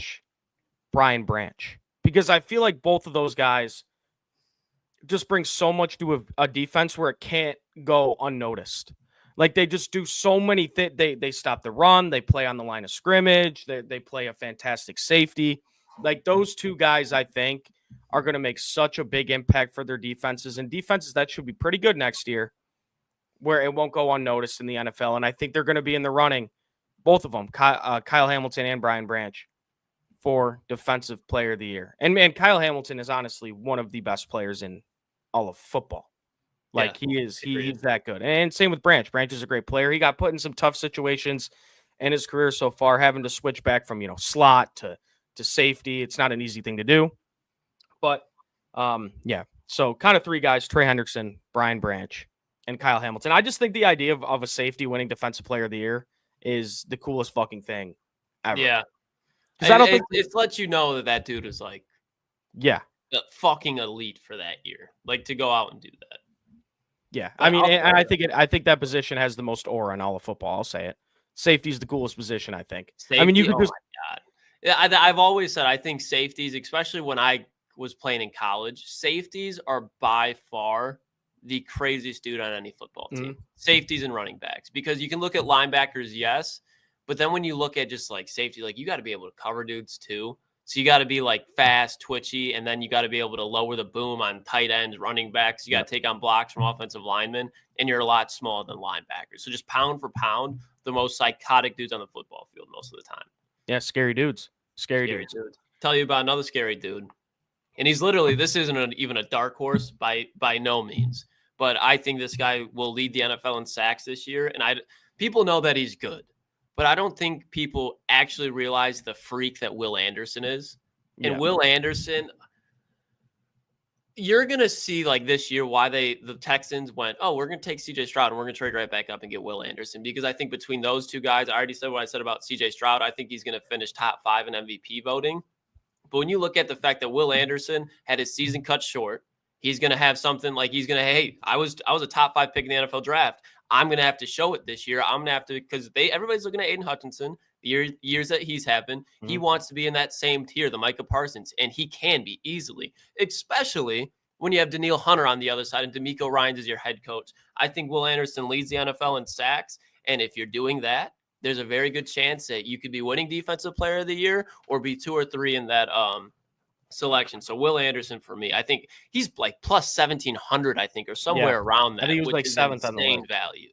A: / Brian Branch, because I feel like both of those guys just bring so much to a defense where it can't go unnoticed. Like, they just do so many things. They stop the run. They play on the line of scrimmage. They play a fantastic safety. Like, those 2 guys, I think, are going to make such a big impact for their defenses, and defenses that should be pretty good next year, where it won't go unnoticed in the NFL. And I think they're going to be in the running, both of them, Kyle Hamilton and Brian Branch, for Defensive Player of the Year. And man, Kyle Hamilton is honestly one of the best players in all of football. Like, he's that good. And same with Branch. Branch is a great player. He got put in some tough situations in his career so far, having to switch back from, slot to safety. It's not an easy thing to do. But, so kind of 3 guys: Trey Hendrickson, Brian Branch, and Kyle Hamilton. I just think the idea of a safety winning Defensive Player of the Year is the coolest fucking thing ever.
B: Yeah. Because I don't think it lets you know that dude is like,
A: yeah,
B: fucking elite for that year. Like to go out and do that.
A: Yeah, but I mean, I think that position has the most aura in all of football. I'll say it. Safety's the coolest position, I think.
B: Safety,
A: I mean, you could just.
B: My God. Yeah, I've always said I think safeties, especially when I was playing in college, safeties are by far the craziest dude on any football team. Safeties and running backs, because you can look at linebackers, yes, but then when you look at just like safety, like you got to be able to cover dudes too. So you got to be like fast, twitchy, and then you got to be able to lower the boom on tight ends, running backs. You got to take on blocks from offensive linemen, and you're a lot smaller than linebackers. So just pound for pound, the most psychotic dudes on the football field most of the time.
A: Yeah, scary dudes. Scary dudes.
B: Tell you about another scary dude. And he's literally, this isn't even a dark horse by no means, but I think this guy will lead the NFL in sacks this year. And people know that he's good, but I don't think people actually realize the freak that Will Anderson is. And Will Anderson, you're going to see like this year why the Texans went, oh, we're going to take CJ Stroud and we're going to trade right back up and get Will Anderson, because I think between those two guys, I already said what I said about CJ Stroud. I think he's going to finish top 5 in MVP voting. But when you look at the fact that Will Anderson had his season cut short, he's going to have something like he's going to, hey, I was a top 5 pick in the NFL draft. I'm going to have to show it this year. I'm going to have to, because everybody's looking at Aiden Hutchinson, the years that he's having. He wants to be in that same tier, the Micah Parsons, and he can be easily, especially when you have Daniil Hunter on the other side and DeMeco Ryans as your head coach. I think Will Anderson leads the NFL in sacks, and if you're doing that, there's a very good chance that you could be winning Defensive Player of the Year or be 2 or 3 in that selection. So Will Anderson for me, I think he's like plus 1,700, I think, or somewhere around that.
A: I think he was like 7th on the list.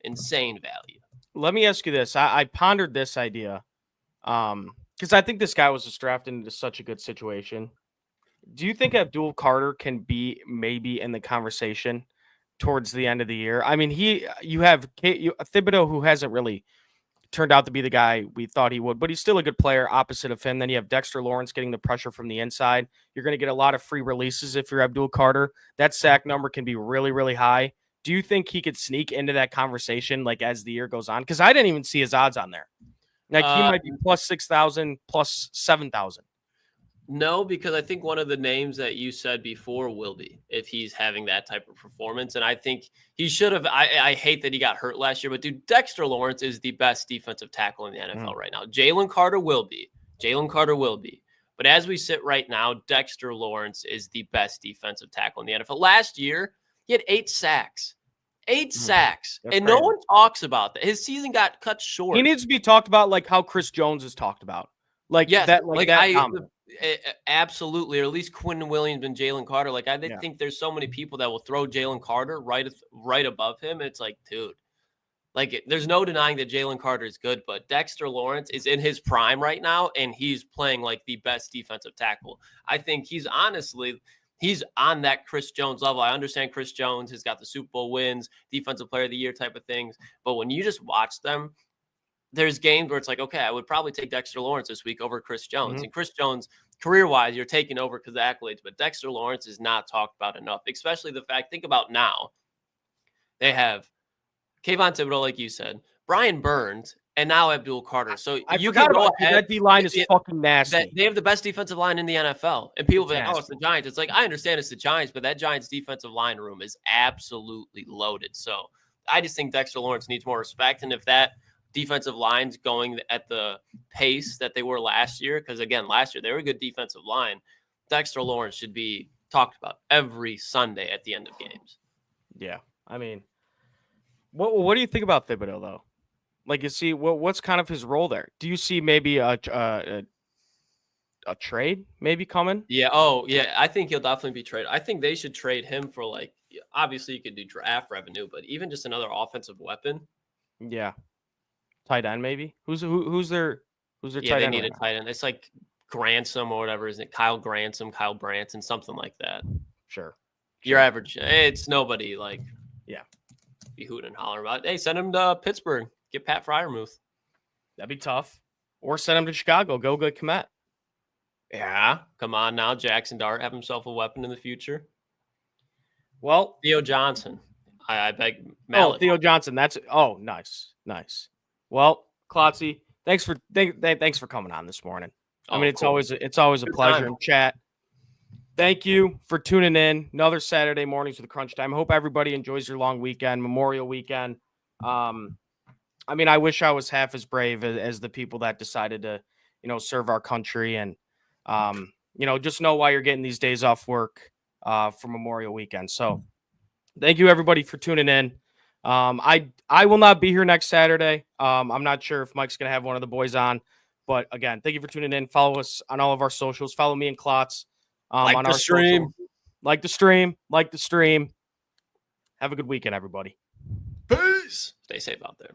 B: Insane value.
A: Let me ask you this. I pondered this idea because I think this guy was just drafted into such a good situation. Do you think Abdul Carter can be maybe in the conversation towards the end of the year? I mean, you have Thibodeau, who hasn't really turned out to be the guy we thought he would, but he's still a good player opposite of him. Then you have Dexter Lawrence getting the pressure from the inside. You're going to get a lot of free releases if you're Abdul Carter. That sack number can be really, really high. Do you think he could sneak into that conversation like as the year goes on? Because I didn't even see his odds on there. Like he might be plus 6,000, plus 7,000.
B: No, because I think one of the names that you said before will be if he's having that type of performance. And I think he should have. I hate that he got hurt last year, but dude, Dexter Lawrence is the best defensive tackle in the NFL right now. Jalen Carter will be. But as we sit right now, Dexter Lawrence is the best defensive tackle in the NFL. Last year, he had 8 sacks. 8 sacks. And no one talks about that. His season got cut short.
A: He needs to be talked about like how Chris Jones is talked about.
B: Absolutely, or at least Quentin Williams and Jalen Carter. Like I think there's so many people that will throw Jalen Carter right above him. It's like, dude, like there's no denying that Jalen Carter is good, but Dexter Lawrence is in his prime right now, and he's playing like the best defensive tackle. I think he's on that Chris Jones level. I understand Chris Jones has got the Super Bowl wins, Defensive Player of the Year type of things, but when you just watch them, there's games where it's like, okay, I would probably take Dexter Lawrence this week over Chris Jones. And Chris Jones, career-wise, you're taking over because of accolades, but Dexter Lawrence is not talked about enough, especially the fact, think about now, they have Kayvon Thibodeau, like you said, Brian Burns, and now Abdul Carter. So you can go ahead.
A: That D-line is fucking nasty.
B: They have the best defensive line in the NFL. And people think, oh, it's the Giants. It's like, I understand it's the Giants, but that Giants defensive line room is absolutely loaded. So I just think Dexter Lawrence needs more respect. And if that defensive lines going at the pace that they were last year, because again, last year they were a good defensive line, Dexter Lawrence should be talked about every Sunday at the end of games.
A: Yeah, I mean, what do you think about Thibodeau though? Like, you see, what's kind of his role there? Do you see maybe a trade maybe coming?
B: Yeah. Oh, yeah. I think he'll definitely be traded. I think they should trade him for, like, obviously you could do draft revenue, but even just another offensive weapon.
A: Yeah. Tight end, maybe. Who's their tight end?
B: Yeah, they need a tight end. It's like Gransom or whatever, isn't it? Kyle Branson, something like that.
A: Sure.
B: Your average. It's nobody like.
A: Yeah.
B: Be hooting and hollering about. Hey, send him to Pittsburgh. Get Pat Freiermuth.
A: That'd be tough. Or send him to Chicago. Go get Kmet.
B: Yeah. Come on now. Jackson Dart have himself a weapon in the future.
A: Well,
B: Theo Johnson. I beg.
A: Mallet. Oh, Theo Johnson. Nice. Well, Klotzy, thanks for coming on this morning. I mean, it's always a pleasure in chat. Thank you for tuning in. Another Saturday mornings with Crunch Time. Hope everybody enjoys your long weekend, Memorial Weekend. I mean, I wish I was half as brave as the people that decided to, serve our country and, just know why you're getting these days off work for Memorial Weekend. So thank you, everybody, for tuning in. I will not be here next Saturday. I'm not sure if Mike's going to have one of the boys on. But, again, thank you for tuning in. Follow us on all of our socials. Follow me and Klotz on our stream. Like the stream. Have a good weekend, everybody.
B: Peace. Stay safe out there.